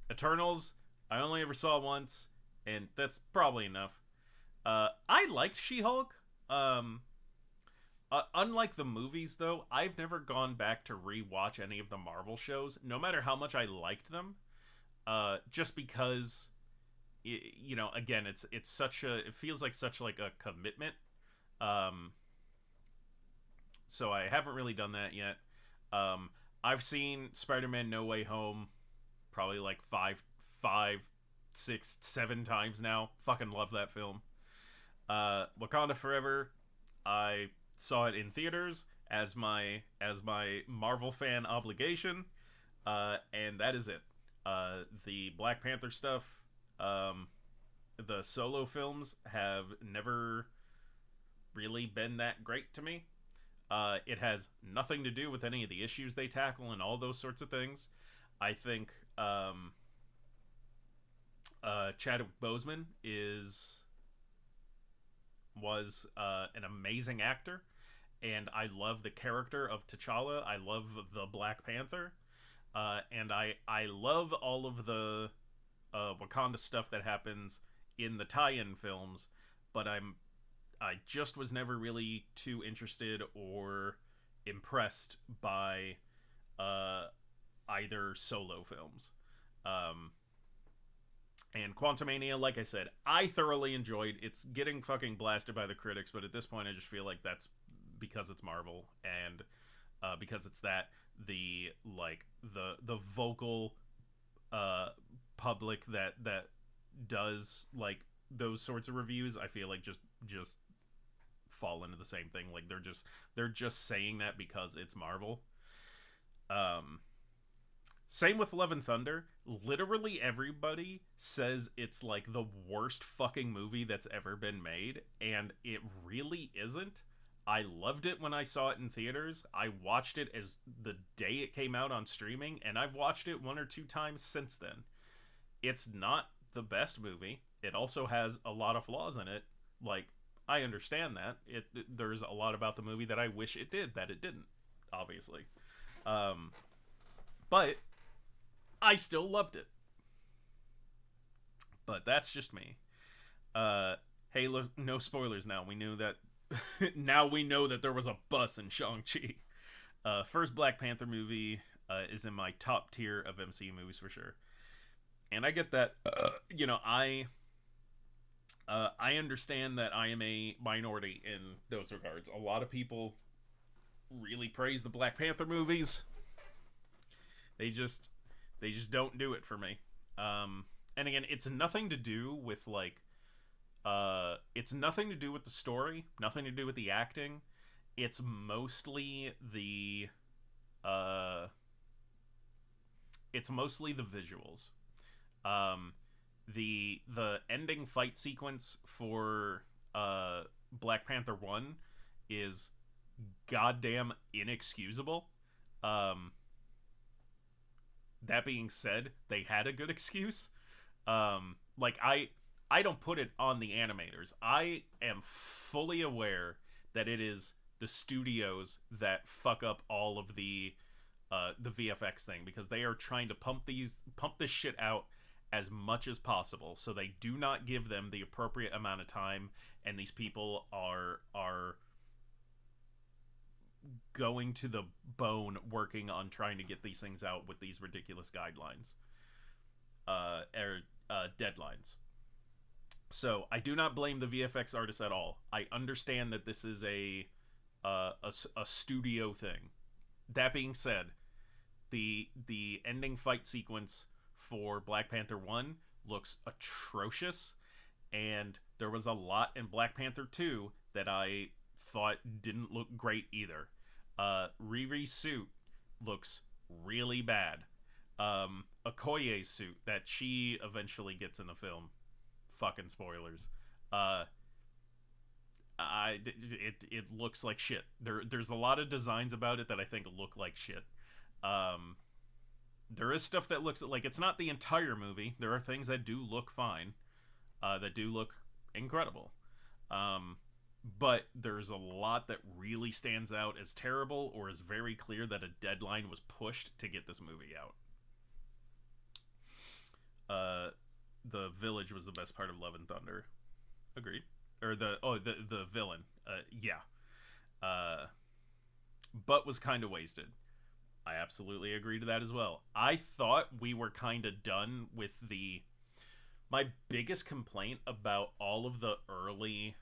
Eternals, I only ever saw once, and that's probably enough. I liked She-Hulk. Unlike the movies, though, I've never gone back to rewatch any of the Marvel shows, no matter how much I liked them. Just because, again, it feels like such like a commitment. So I haven't really done that yet. I've seen Spider-Man No Way Home probably like 5, 6, 7 times now. Fucking love that film. Wakanda Forever, I saw it in theaters as my Marvel fan obligation, and that is it. The Black Panther stuff, the solo films have never really been that great to me. It has nothing to do with any of the issues they tackle and all those sorts of things. I think Chadwick Boseman was an amazing actor, and I love the character of T'Challa. I love the Black Panther, and I love all of the Wakanda stuff that happens in the tie-in films, but I just was never really too interested or impressed by either solo films. And Quantumania, like I said, I thoroughly enjoyed. It's getting fucking blasted by the critics, but at this point I just feel like that's because it's Marvel, and because it's that the vocal public that does like those sorts of reviews, I feel like just fall into the same thing. Like they're just saying that because it's Marvel. Same with Love and Thunder. Literally everybody says it's like the worst fucking movie that's ever been made, and it really isn't. I loved it when I saw it in theaters. I watched it as the day it came out on streaming, and I've watched it 1 or 2 times since then. It's not the best movie. It also has a lot of flaws in it. Like, I understand that. There's a lot about the movie that I wish it did that it didn't, obviously. But I still loved it. But that's just me. Hey, no spoilers now. We knew that. Now we know that there was a bus in Shang-Chi. First Black Panther movie is in my top tier of MCU movies for sure. And I get that. I understand that I am a minority in those regards. A lot of people really praise the Black Panther movies. They just don't do it for me. And again, it's nothing to do with like It's nothing to do with the story, nothing to do with the acting. It's mostly the visuals. Um, the ending fight sequence for Black Panther 1 is goddamn inexcusable. That being said, they had a good excuse. Like I don't put it on the animators. I am fully aware that it is the studios that fuck up all of the VFX thing, because they are trying to pump this shit out as much as possible, so they do not give them the appropriate amount of time, and these people are going to the bone working on trying to get these things out with these ridiculous guidelines deadlines. So I do not blame the VFX artists at all. I understand that this is a studio thing. That being said, the ending fight sequence for Black Panther 1 looks atrocious, and there was a lot in Black Panther 2 that I thought didn't look great either. Riri's suit looks really bad. Okoye's suit that she eventually gets in the film, fucking spoilers. It looks like shit. There's a lot of designs about it that I think look like shit. There is stuff that looks like it's not the entire movie. There are things that do look fine, that do look incredible. But there's a lot that really stands out as terrible, or is very clear that a deadline was pushed to get this movie out. The village was the best part of Love and Thunder. Agreed. Or the villain. Yeah. But was kind of wasted. I absolutely agree to that as well. I thought we were kind of done with my biggest complaint about all of the early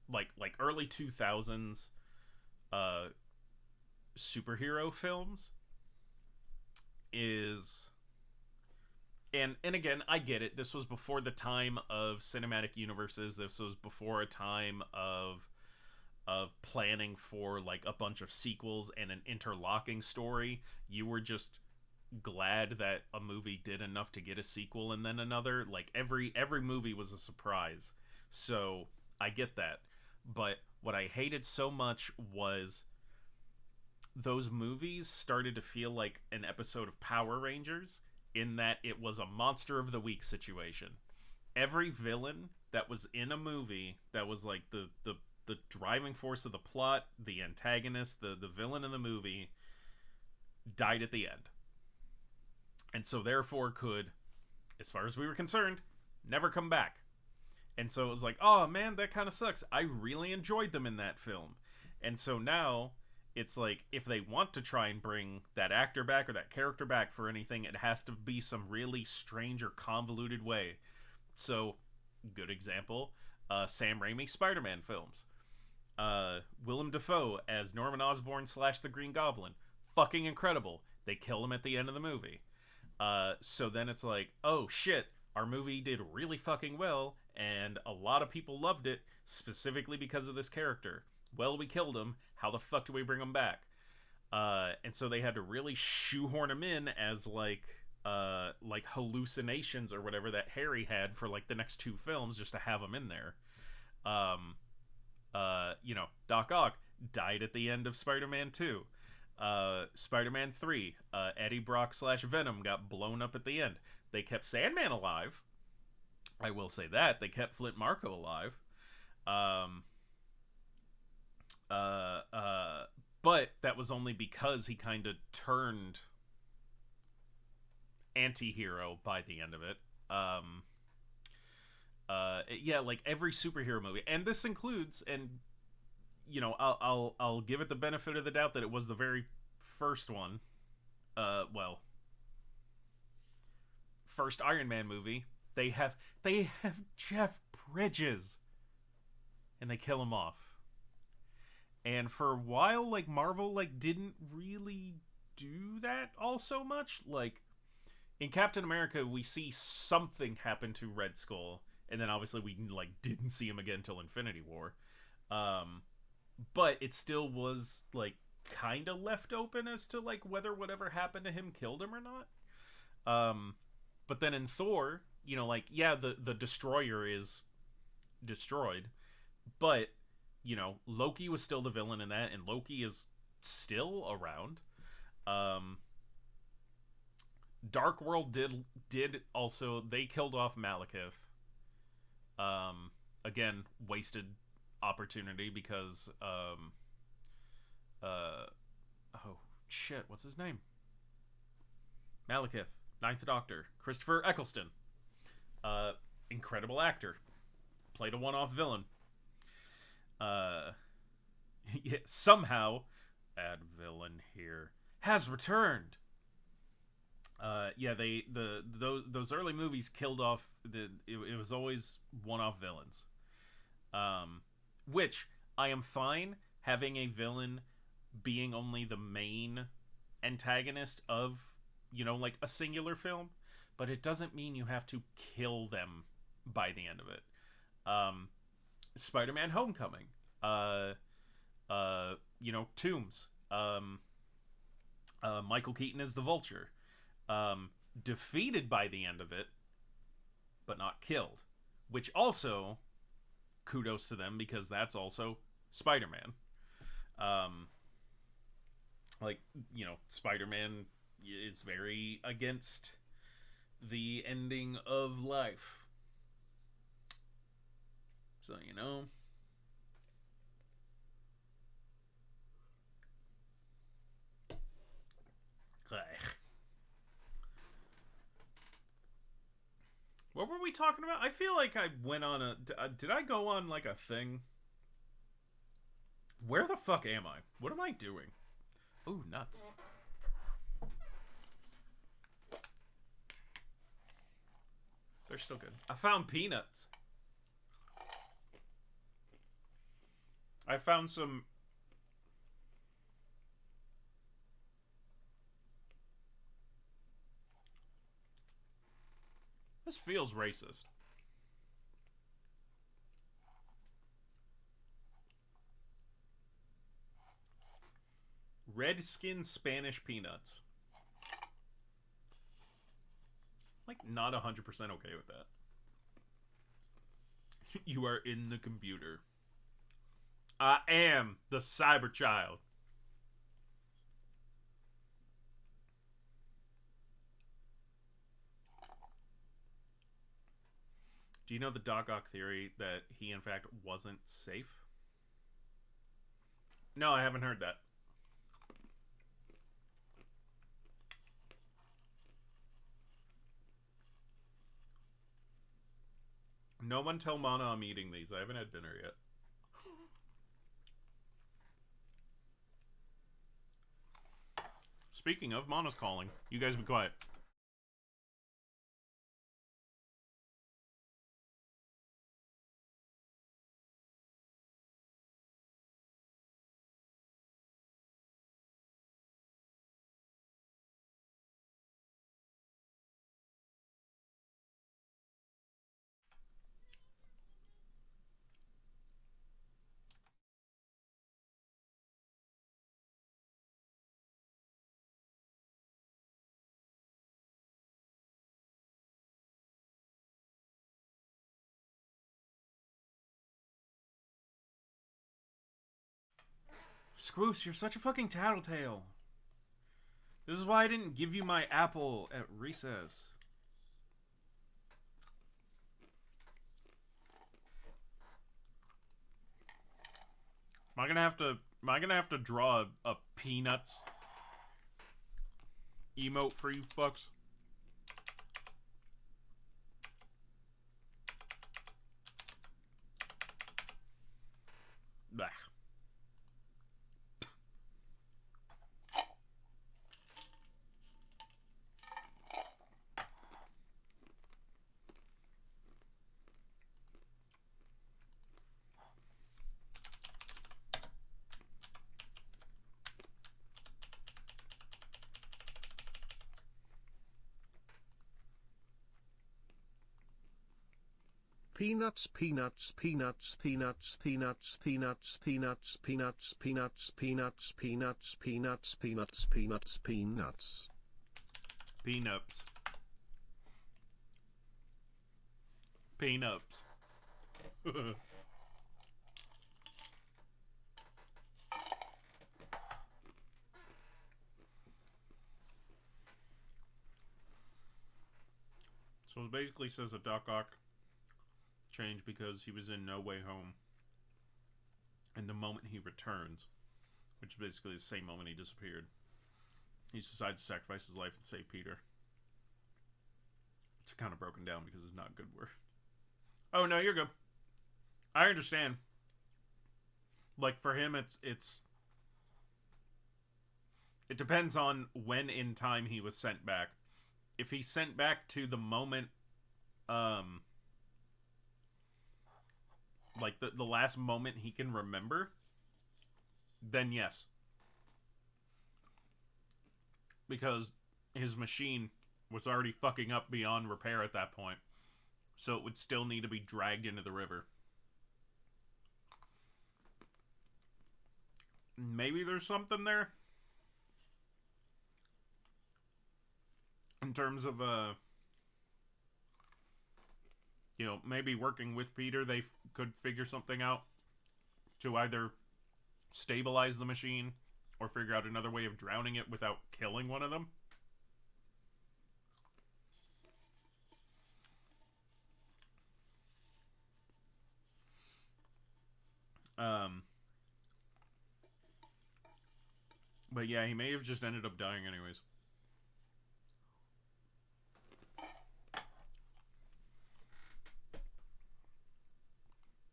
like early 2000s superhero films is, and again, I get it, this was before the time of cinematic universes. This was before a time of planning for like a bunch of sequels and an interlocking story. You were just glad that a movie did enough to get a sequel and then another. Like every movie was a surprise. So I get that. But what I hated so much was those movies started to feel like an episode of Power Rangers, in that it was a monster of the week situation. Every villain that was in a movie that was like the driving force of the plot, the antagonist, the villain in the movie, died at the end. And so therefore could, as far as we were concerned, never come back. And so it was like, oh man, that kind of sucks. I really enjoyed them in that film. And so now it's like, if they want to try and bring that actor back or that character back for anything, it has to be some really strange or convoluted way. So, good example, Sam Raimi Spider-Man films. Willem Dafoe as Norman Osborn / the Green Goblin. Fucking incredible. They kill him at the end of the movie. So then it's like, oh shit, our movie did really fucking well, and a lot of people loved it, specifically because of this character. Well, we killed him. How the fuck do we bring him back? And so they had to really shoehorn him in as like hallucinations or whatever that Harry had for like the next 2 films, just to have him in there. Doc Ock died at the end of Spider-Man 2. Spider-Man 3, Eddie Brock / Venom got blown up at the end. They kept Sandman alive. I will say that. They kept Flint Marko alive. But that was only because he kind of turned anti-hero by the end of it. Yeah, like every superhero movie, and this includes, and you know, I'll give it the benefit of the doubt that it was the very first one. First Iron Man movie. They have Jeff Bridges, and they kill him off. And for a while, like, Marvel like didn't really do that all so much. Like in Captain America, we see something happen to Red Skull, and then obviously we like didn't see him again until Infinity War. But it still was like kind of left open as to like whether whatever happened to him killed him or not. But then in Thor, you know, like, yeah, the destroyer is destroyed, but you know, Loki was still the villain in that, and Loki is still around. Dark World did also, they killed off Malekith. Again, wasted opportunity because oh shit, what's his name? Malekith, Ninth Doctor, Christopher Eccleston. Incredible actor. Played a one-off villain. Yeah, somehow, add villain here, has returned. Yeah, those early movies killed off it was always one-off villains. Which I am fine having a villain being only the main antagonist of, you know, like a singular film, but it doesn't mean you have to kill them by the end of it. Spider-Man Homecoming, you know, Tombs, Michael Keaton is the Vulture, defeated by the end of it, but not killed, which also kudos to them because that's also Spider-Man. Like, you know, Spider-Man is very against the ending of life. So, you know. What were we talking about? I feel like I went on a... Did I go on, like, a thing? Where the fuck am I? What am I doing? Ooh, nuts. They're still good. I found peanuts. I found some... This feels racist. Red-skin Spanish peanuts. Like, not 100% okay with that. You are in the computer. I am the cyber child. Do you know the Doc Ock theory that he, in fact, wasn't safe? No, I haven't heard that. No one tell Mana I'm eating these. I haven't had dinner yet. Speaking of, Mana's calling. You guys be quiet. Scroofs, you're such a fucking tattletale. This is why I didn't give you my apple at recess. Am I gonna have to draw a peanuts emote for you fucks? Bah. Peanuts, peanuts, peanuts, peanuts, peanuts, peanuts, peanuts, peanuts, peanuts, peanuts, peanuts, peanuts, peanuts, peanuts, peanuts. Peanuts. Peanuts. So it basically says that Doc Ock changed because he was in No Way Home. And the moment he returns, which is basically the same moment he disappeared, he decides to sacrifice his life and save Peter. It's kind of broken down because it's not good word. Oh, no, you're good. I understand. Like, for him, it depends on when in time he was sent back. If he's sent back to the moment, like the last moment he can remember, then yes. Because his machine was already fucking up beyond repair at that point. So it would still need to be dragged into the river. Maybe there's something there. In terms of, maybe working with Peter, they could figure something out to either stabilize the machine or figure out another way of drowning it without killing one of them. But yeah, he may have just ended up dying anyways.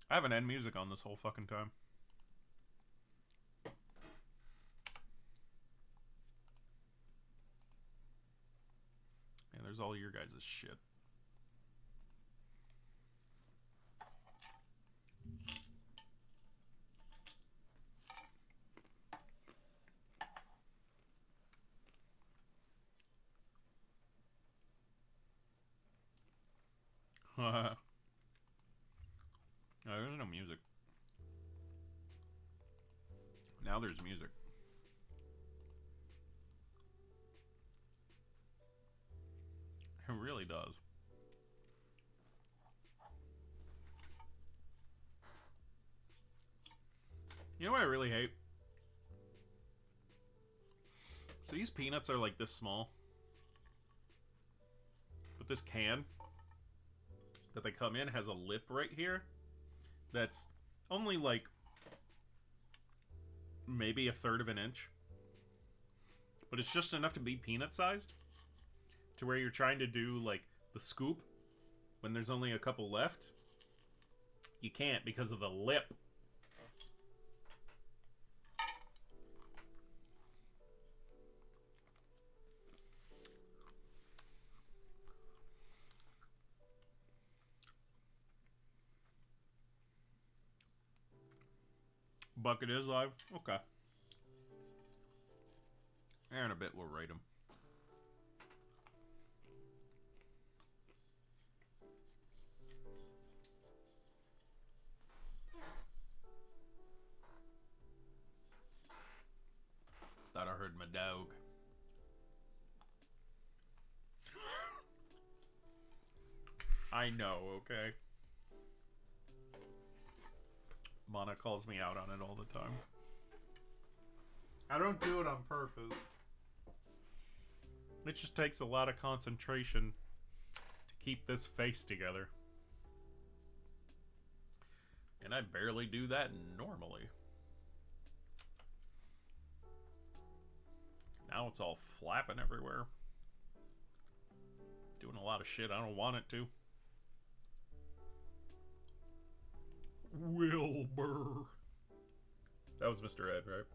I haven't had music on this whole fucking time. And there's all your guys' shit. There's no music. Now there's music. It really does. You know what I really hate? So these peanuts are like this small. But this can that they come in has a lip right here that's only like maybe 1/3 of an inch. But it's just enough to be peanut sized to where you're trying to do like the scoop when there's only a couple left. You can't because of the lip. Bucket is live? Okay. And in a bit we'll rate him. Thought I heard my dog. I know, okay? Mana calls me out on it all the time. I don't do it on purpose. It just takes a lot of concentration to keep this face together. And I barely do that normally. Now it's all flapping everywhere. Doing a lot of shit I don't want it to. Wilbur. That was Mr. Ed, right?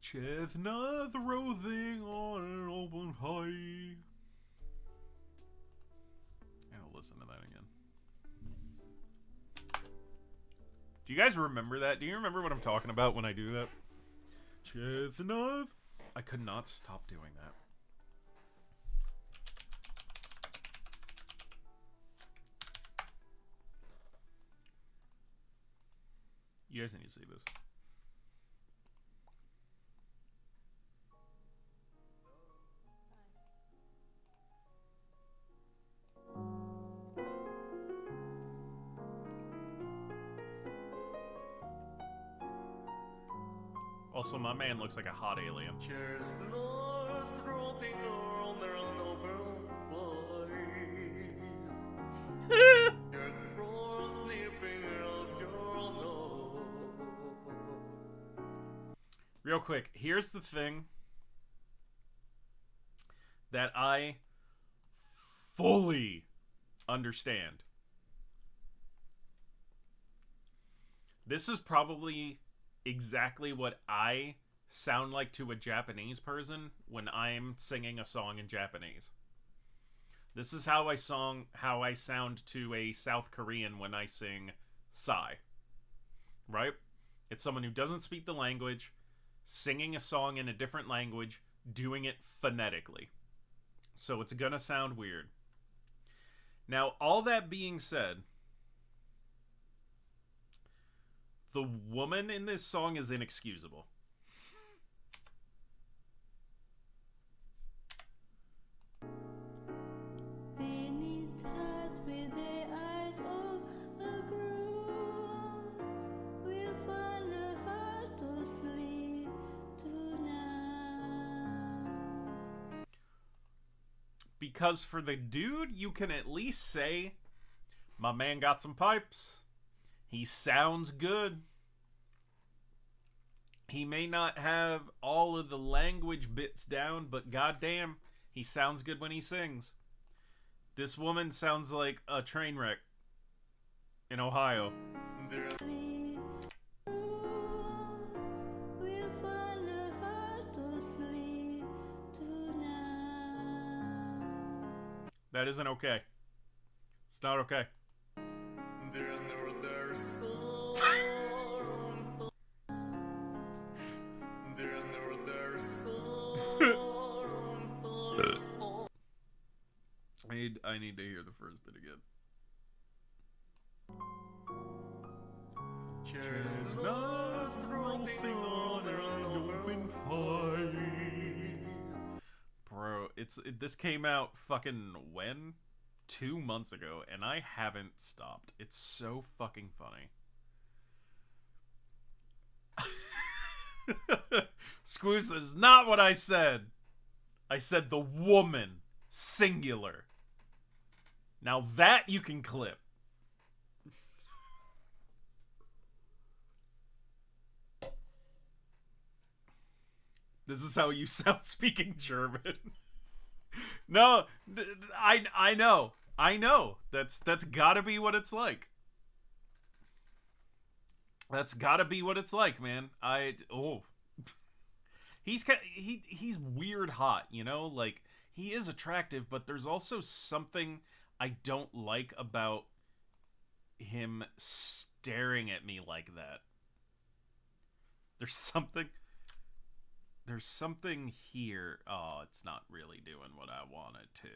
Chestnuts roasting on an open fire. I'll listen to that again. Do you guys remember that? Do you remember what I'm talking about when I do that? Chestnuts. I could not stop doing that. You guys need to see this. Also, my man looks like a hot alien. Cheers, Lord, roping around there on the world You're sleeping around your nose. Real quick, here's the thing that I fully understand. This is probably exactly what I sound like to a Japanese person when I'm singing a song in Japanese. This is how I sound to a South Korean when I sing Psy. Right? It's someone who doesn't speak the language, singing a song in a different language, doing it phonetically. So it's gonna sound weird. Now, all that being said, the woman in this song is inexcusable. Beneath heart with the eyes of a groom, we'll find a heart to sleep tonight. Because for the dude, you can at least say, my man got some pipes. He sounds good. He may not have all of the language bits down, but goddamn, he sounds good when he sings. This woman sounds like a train wreck in Ohio. We'll find a heart to sleep tonight. That isn't okay. It's not okay. I need to hear the first bit again. Chestnuts roasting on an open fire. Bro, this came out fucking when? 2 months ago, and I haven't stopped. It's so fucking funny. Squeeze is not what I said. I said the woman. Singular. Now that you can clip. This is how you sound speaking German. No, I know. I know. That's gotta be what it's like. That's gotta be what it's like, man. He's weird hot, you know? Like, he is attractive, but there's also something I don't like about him staring at me like that. There's something here. Oh, it's not really doing what I want it to.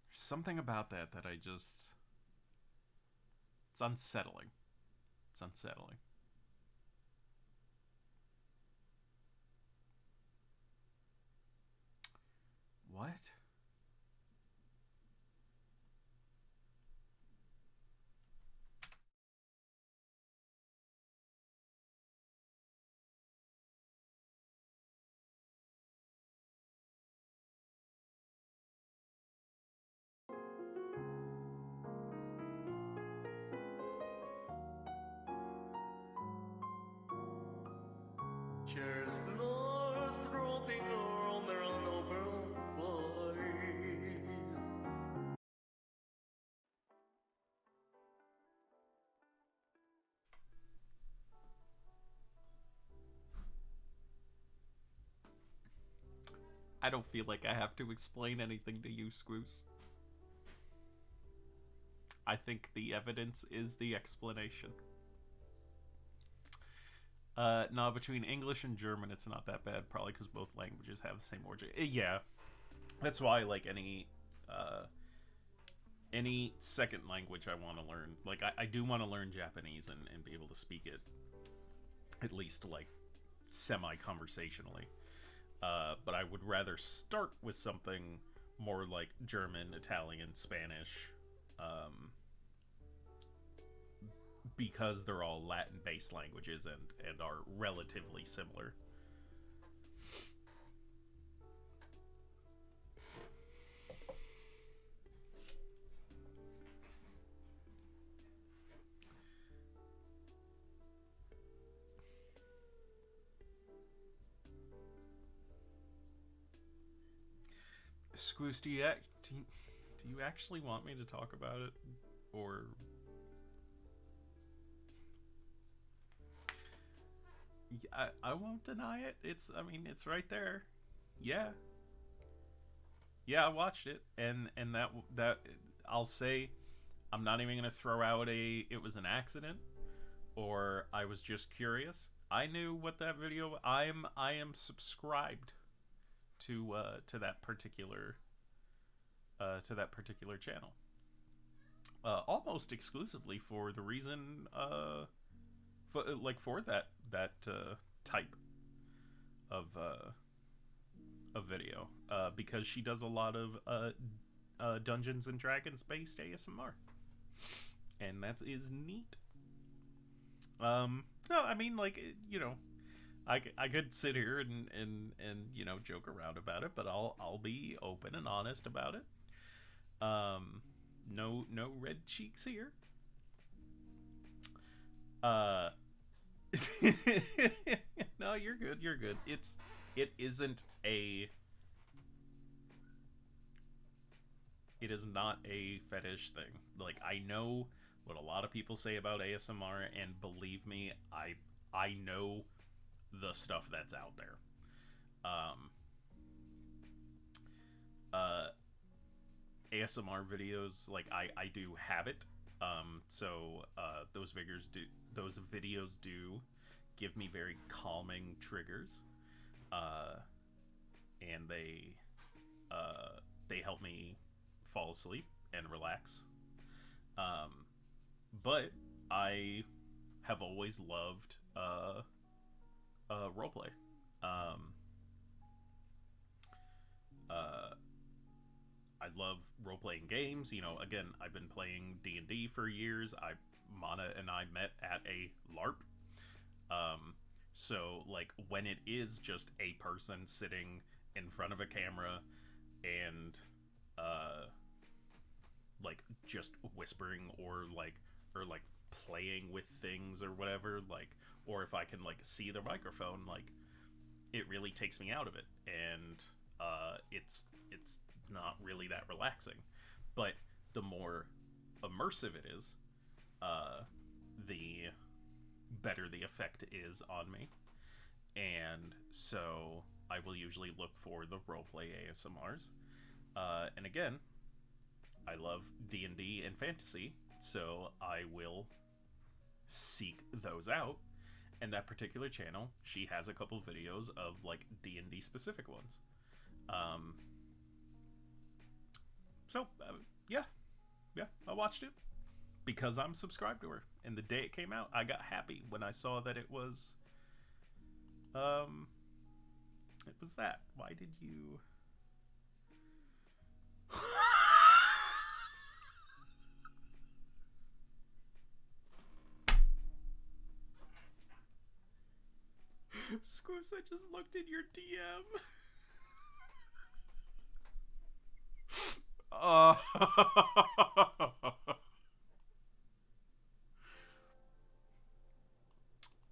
There's something about that I just... It's unsettling. It's unsettling. What? Cheers, Lord, roping around there on the world fire. I don't feel like I have to explain anything to you, Screws. I think the evidence is the explanation. No, between English and German, it's not that bad. Probably because both languages have the same origin. Yeah, that's why like any second language I want to learn. Like, I do want to learn Japanese and be able to speak it, at least, like, semi-conversationally. But I would rather start with something more like German, Italian, Spanish, because they're all Latin-based languages and are relatively similar. Squoose, do you actually want me to talk about it, or I won't deny it. I mean, it's right there. Yeah, I watched it, and that I'll say, I'm not even gonna throw out it was an accident, or I was just curious. I knew what that video. I am subscribed to that particular channel, almost exclusively for the reason for that type of video, because she does a lot of Dungeons and Dragons based ASMR, and that is neat. No, I mean, like, you know, I could sit here and you know, joke around about it, but I'll be open and honest about it. No red cheeks here. No, you're good. You're good. It is not a fetish thing. Like, I know what a lot of people say about ASMR, and believe me, I know the stuff that's out there. ASMR videos, like, I do have it. So those videos do give me very calming triggers, and they help me fall asleep and relax. But I have always loved roleplay. I love role-playing games. You know, again, I've been playing D&D for years. Mana and I met at a LARP. So, like, when it is just a person sitting in front of a camera and, like, just whispering or playing with things or whatever, like, or if I can, like, see the microphone, like, it really takes me out of it. And, it's not really that relaxing. But the more immersive it is, the better the effect is on me. And so I will usually look for the roleplay ASMRs. And again, I love D&D and fantasy, so I will seek those out. And that particular channel, she has a couple videos of, like, D&D specific ones. So, yeah, I watched it because I'm subscribed to her. And the day it came out, I got happy when I saw that it was that. Why did you... Squish, I just looked in your DM. Oh.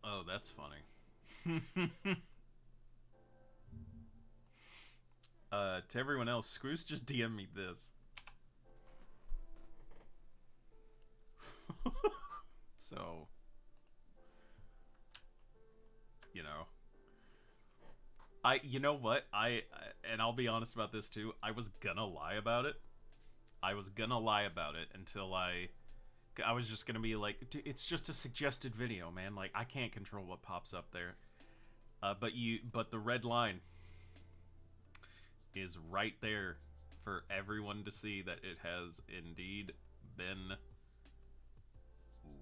Oh, that's funny. To everyone else, Screws just DM me this. So, you know, you know what? And I'll be honest about this too. I was gonna lie about it. Until I was just gonna be like, dude, it's just a suggested video, man. Like, I can't control what pops up there. But the red line is right there for everyone to see that it has indeed been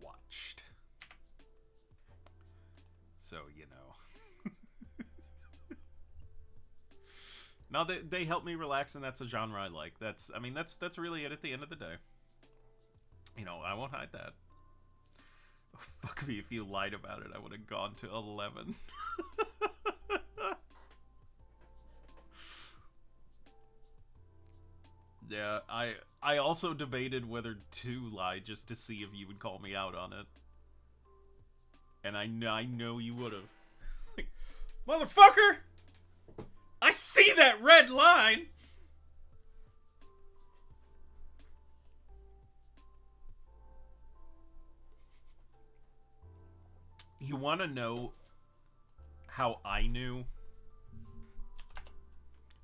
watched. So, you know. No, they help me relax, and that's a genre I like. That's really it at the end of the day. You know, I won't hide that. Oh, fuck me, if you lied about it, I would have gone to 11. Yeah, I also debated whether to lie just to see if you would call me out on it. And I know you would have. Like, motherfucker! I see that red line! You want to know how I knew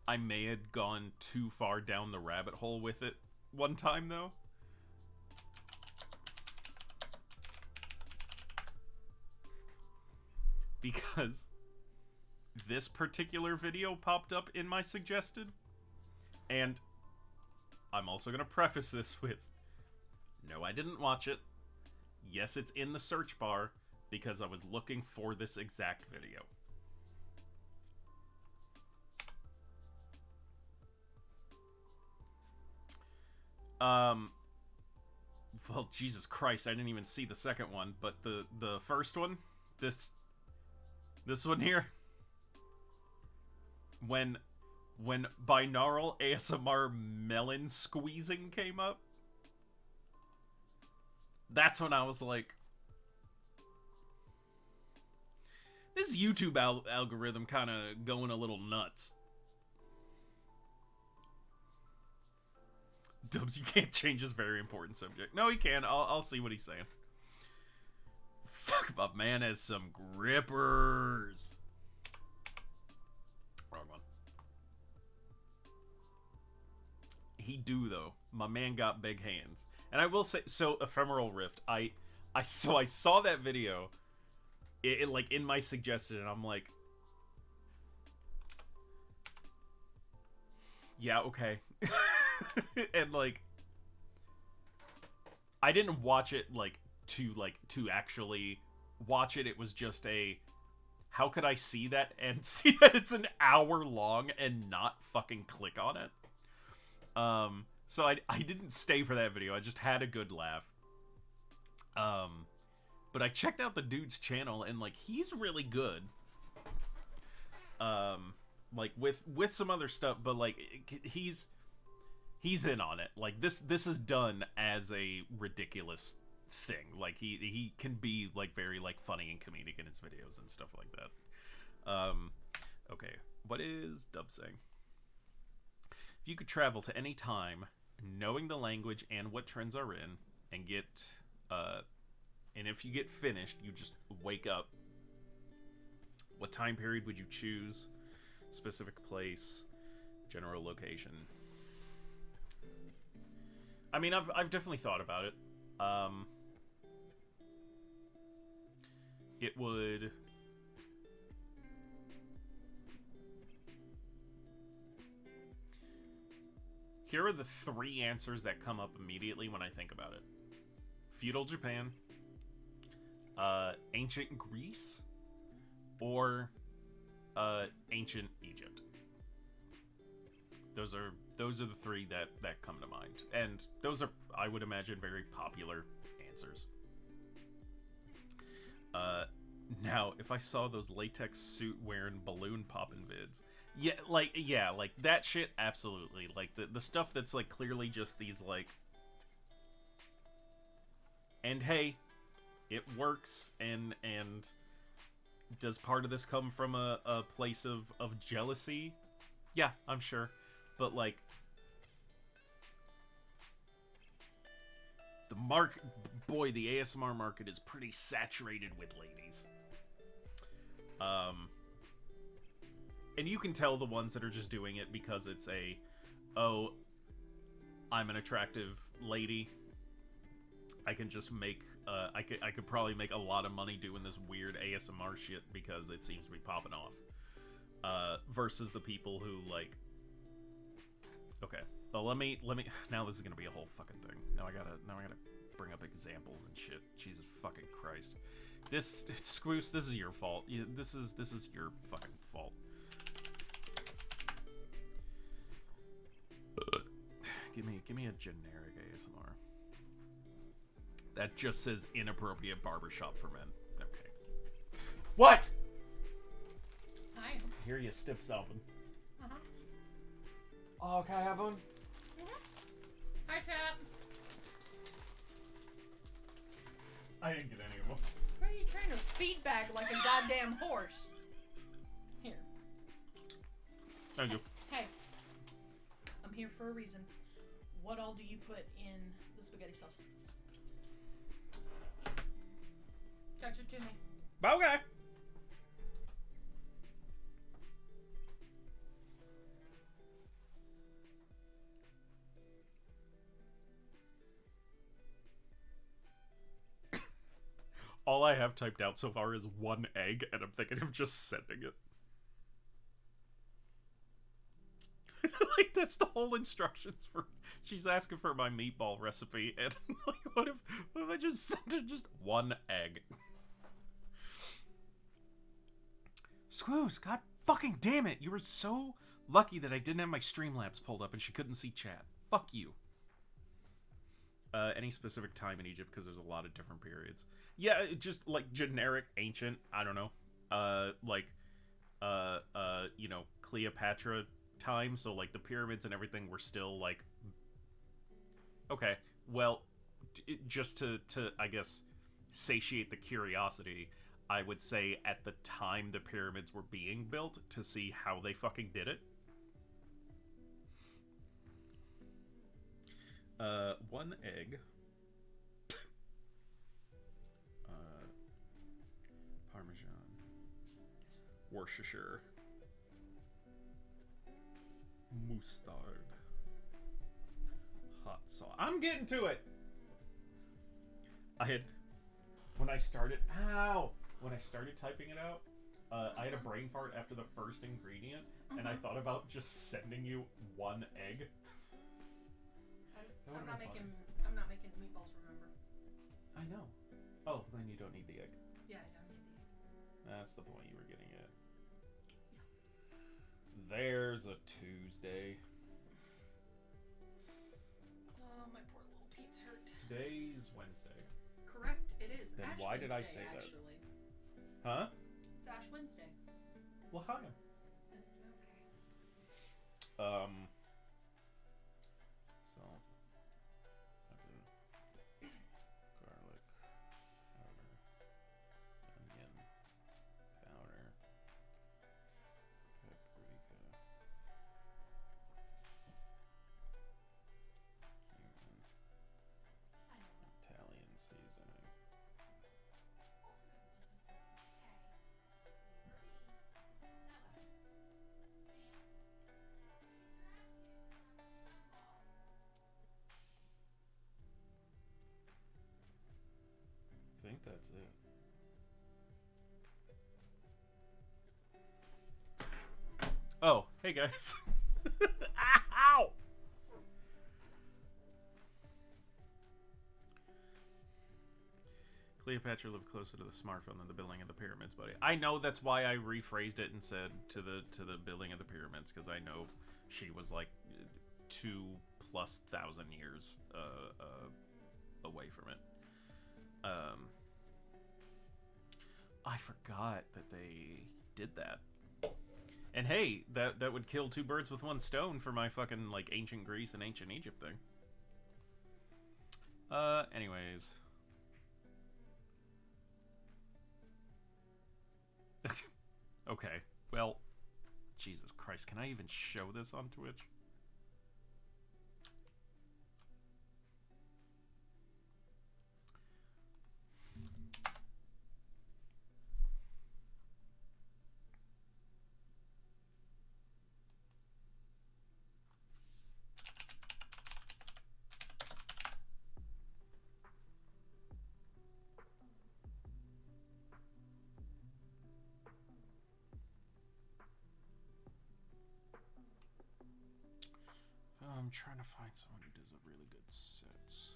I may have gone too far down the rabbit hole with it one time, though? Because this particular video popped up in my suggested, and I'm also going to preface this with, no, I didn't watch it. Yes, it's in the search bar, because I was looking for this exact video. Well, Jesus Christ, I didn't even see the second one, but the first one, this one here, when binaural ASMR melon squeezing came up, that's when I was like, this YouTube algorithm kind of going a little nuts. Dubs, you can't change this very important subject. No, he can. I'll see what he's saying. Fuck, my man has some grippers. Wrong one. He do, though. My man got big hands. And I will say, so Ephemeral Rift, I saw that video, it like in my suggested, and I'm like, yeah, okay. And like, I didn't watch it to actually watch it. It was just a, how could I see that and see that it's an hour long and not fucking click on it? So I didn't stay for that video. I just had a good laugh. But I checked out the dude's channel, and like, he's really good. Like with some other stuff, but like he's in on it. Like this is done as a ridiculous thing. Like he can be like very like funny and comedic in his videos and stuff like that. Okay, what is Dub saying? If you could travel to any time, knowing the language and what trends are in, and get and if you get finished, you just wake up, what time period would you choose? Specific place, general location. I mean, I've definitely thought about it. It would... Here are the three answers that come up immediately when I think about it. Feudal Japan, ancient Greece, or ancient Egypt. Those are the three that come to mind, and those are, I would imagine, very popular answers. Now, if I saw those latex suit wearing balloon popping vids, yeah, like that shit, absolutely. Like the stuff that's like clearly just these like, and hey, it works, and does part of this come from a place of jealousy? Yeah, I'm sure. But, like, the ASMR market is pretty saturated with ladies. And you can tell the ones that are just doing it because it's oh, I'm an attractive lady. I can just make, I could probably make a lot of money doing this weird ASMR shit because it seems to be popping off. Versus the people who, like, Okay. Well, let me. Now this is gonna be a whole fucking thing. Now I gotta bring up examples and shit. Jesus fucking Christ. Squoose, this is your fault. This is your fucking fault. Give me a generic ASMR. That just says inappropriate barbershop for men. Okay. What? Hi. Here you stip something. Uh-huh. Oh, can I have one? Hi, chat. I didn't get any of them. Why are you trying to feedback like a goddamn horse? Here. Thank you. Hey. I'm here for a reason. What all do you put in the spaghetti sauce? Touch it to me. Okay. All I have typed out so far is 1 egg, and I'm thinking of just sending it. Like, that's the whole instructions for... She's asking for my meatball recipe, and like, what if I just sent her just 1 egg? Squoose, god fucking damn it! You were so lucky that I didn't have my Streamlabs pulled up and she couldn't see chat. Fuck you. Any specific time in Egypt, because there's a lot of different periods. Yeah, just like generic ancient, I don't know. You know, Cleopatra time, so like the pyramids and everything were still like... Okay, well, just to I guess satiate the curiosity, I would say at the time the pyramids were being built, to see how they fucking did it. 1 egg. Parmesan. Worcestershire. Mustard. Hot sauce. I'm getting to it! When I started typing it out, I had a brain fart after the first ingredient, and I thought about just sending you 1 egg. I'm not making meatballs, remember? I know. Oh, then you don't need the egg. Yeah, I don't need the egg. That's the point you were getting at. Yeah. There's a Tuesday. Oh, my poor little Pete's hurt. Today's Wednesday. Correct, it is. Then Ash why did I Wednesday, say that? actually. Huh? It's Ash Wednesday. Well, hi. Okay. So, garlic powder, onion powder, paprika, cumin, Italian seasoning. I think that's it. Oh, hey guys. Ow! Cleopatra lived closer to the smartphone than the building of the pyramids, buddy. I know, that's why I rephrased it and said to the building of the pyramids, because I know she was like 2+ thousand years away from it. I forgot that they did that. And hey, that would kill 2 birds with 1 stone for my fucking like ancient Greece and ancient Egypt thing. Anyways. Okay, well, Jesus Christ, can I even show this on Twitch? I'm trying to find someone who does a really good sets.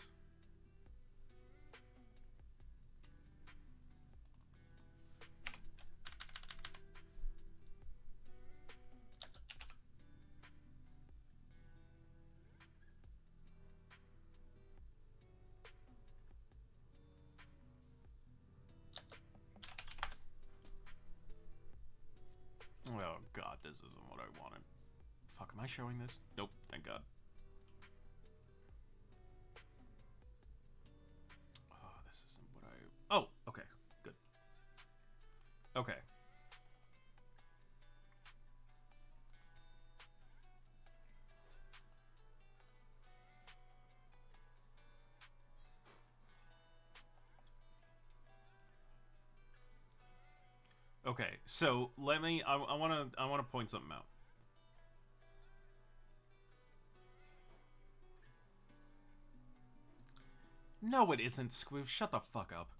Oh god, this isn't what I wanted. Fuck, am I showing this? Nope, thank god. Oh, this isn't what I... Oh, okay, good. Okay. Okay, so let me... I wanna point something out. No, it isn't, Squoof. Shut the fuck up.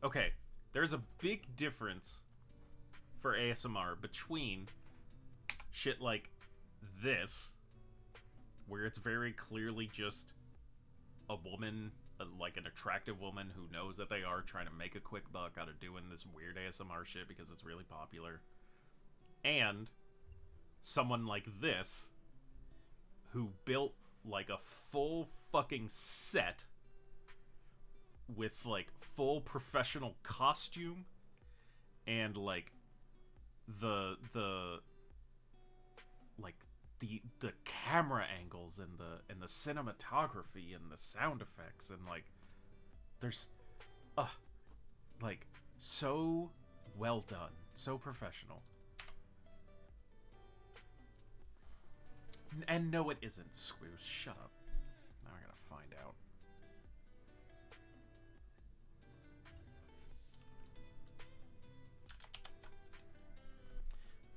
Okay, there's a big difference for ASMR between shit like this, where it's very clearly just a woman, like an attractive woman who knows that they are trying to make a quick buck out of doing this weird ASMR shit because it's really popular, and someone like this who built like a full fucking set with like full professional costume and like the like the camera angles and the cinematography and the sound effects and like there's like so well done, so professional. And no, it isn't, Squeeze. Shut up. Now I gotta find out.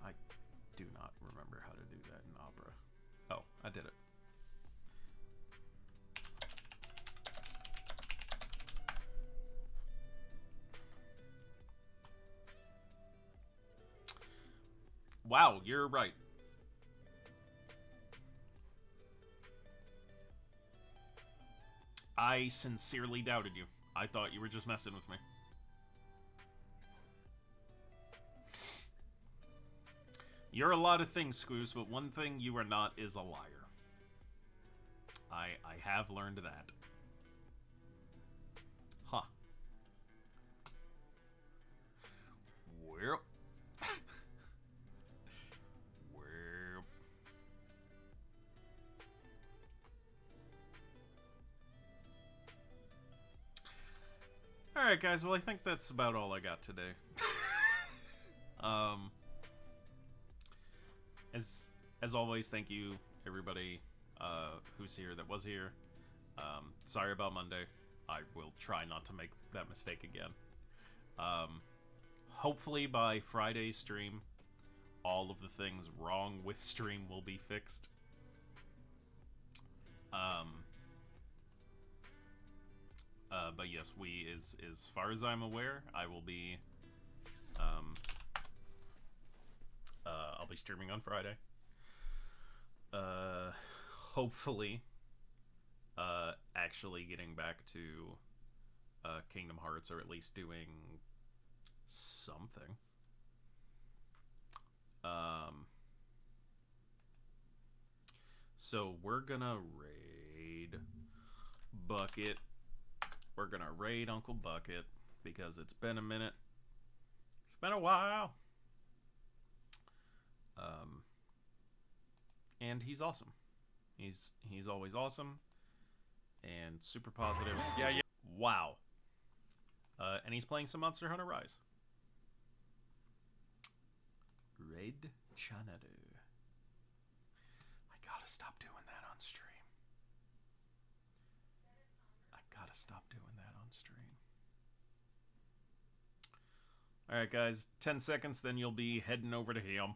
I do not remember how to do that in Opera. Oh, I did it. Wow, you're right. I sincerely doubted you. I thought you were just messing with me. You're a lot of things, Squoos, but one thing you are not is a liar. I have learned that. Huh. Well. Well. Alright, guys, well, I think that's about all I got today. As always, thank you, everybody who's here that was here. Sorry about Monday. I will try not to make that mistake again. Hopefully by Friday's stream, all of the things wrong with stream will be fixed. But yes, as far as I'm aware, I will be, I'll be streaming on Friday. Hopefully, actually getting back to, Kingdom Hearts, or at least doing something. So we're gonna raid Bucket. We're gonna raid Uncle Bucket because it's been a minute. It's been a while. And he's awesome. He's always awesome and super positive. Yeah. Wow. And he's playing some Monster Hunter Rise. Raid Chanadu. I gotta stop doing that on stream. Stop doing that on stream. Alright, guys. 10 seconds, then you'll be heading over to him.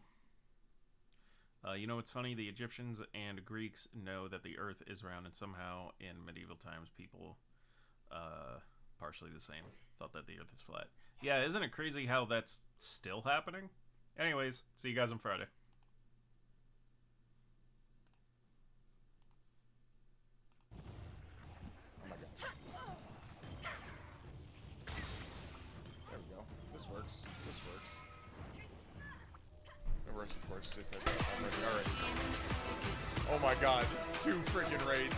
You know what's funny? The Egyptians and Greeks know that the Earth is round, and somehow in medieval times, people, partially the same, thought that the Earth is flat. Yeah, isn't it crazy how that's still happening? Anyways, see you guys on Friday. Mars, of course, just said that already. Oh my god. 2 freaking raids.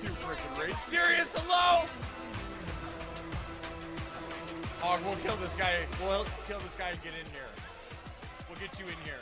2 freaking raids. Sirius, hello! Oh, we'll kill this guy. We'll kill this guy and get in here. We'll get you in here.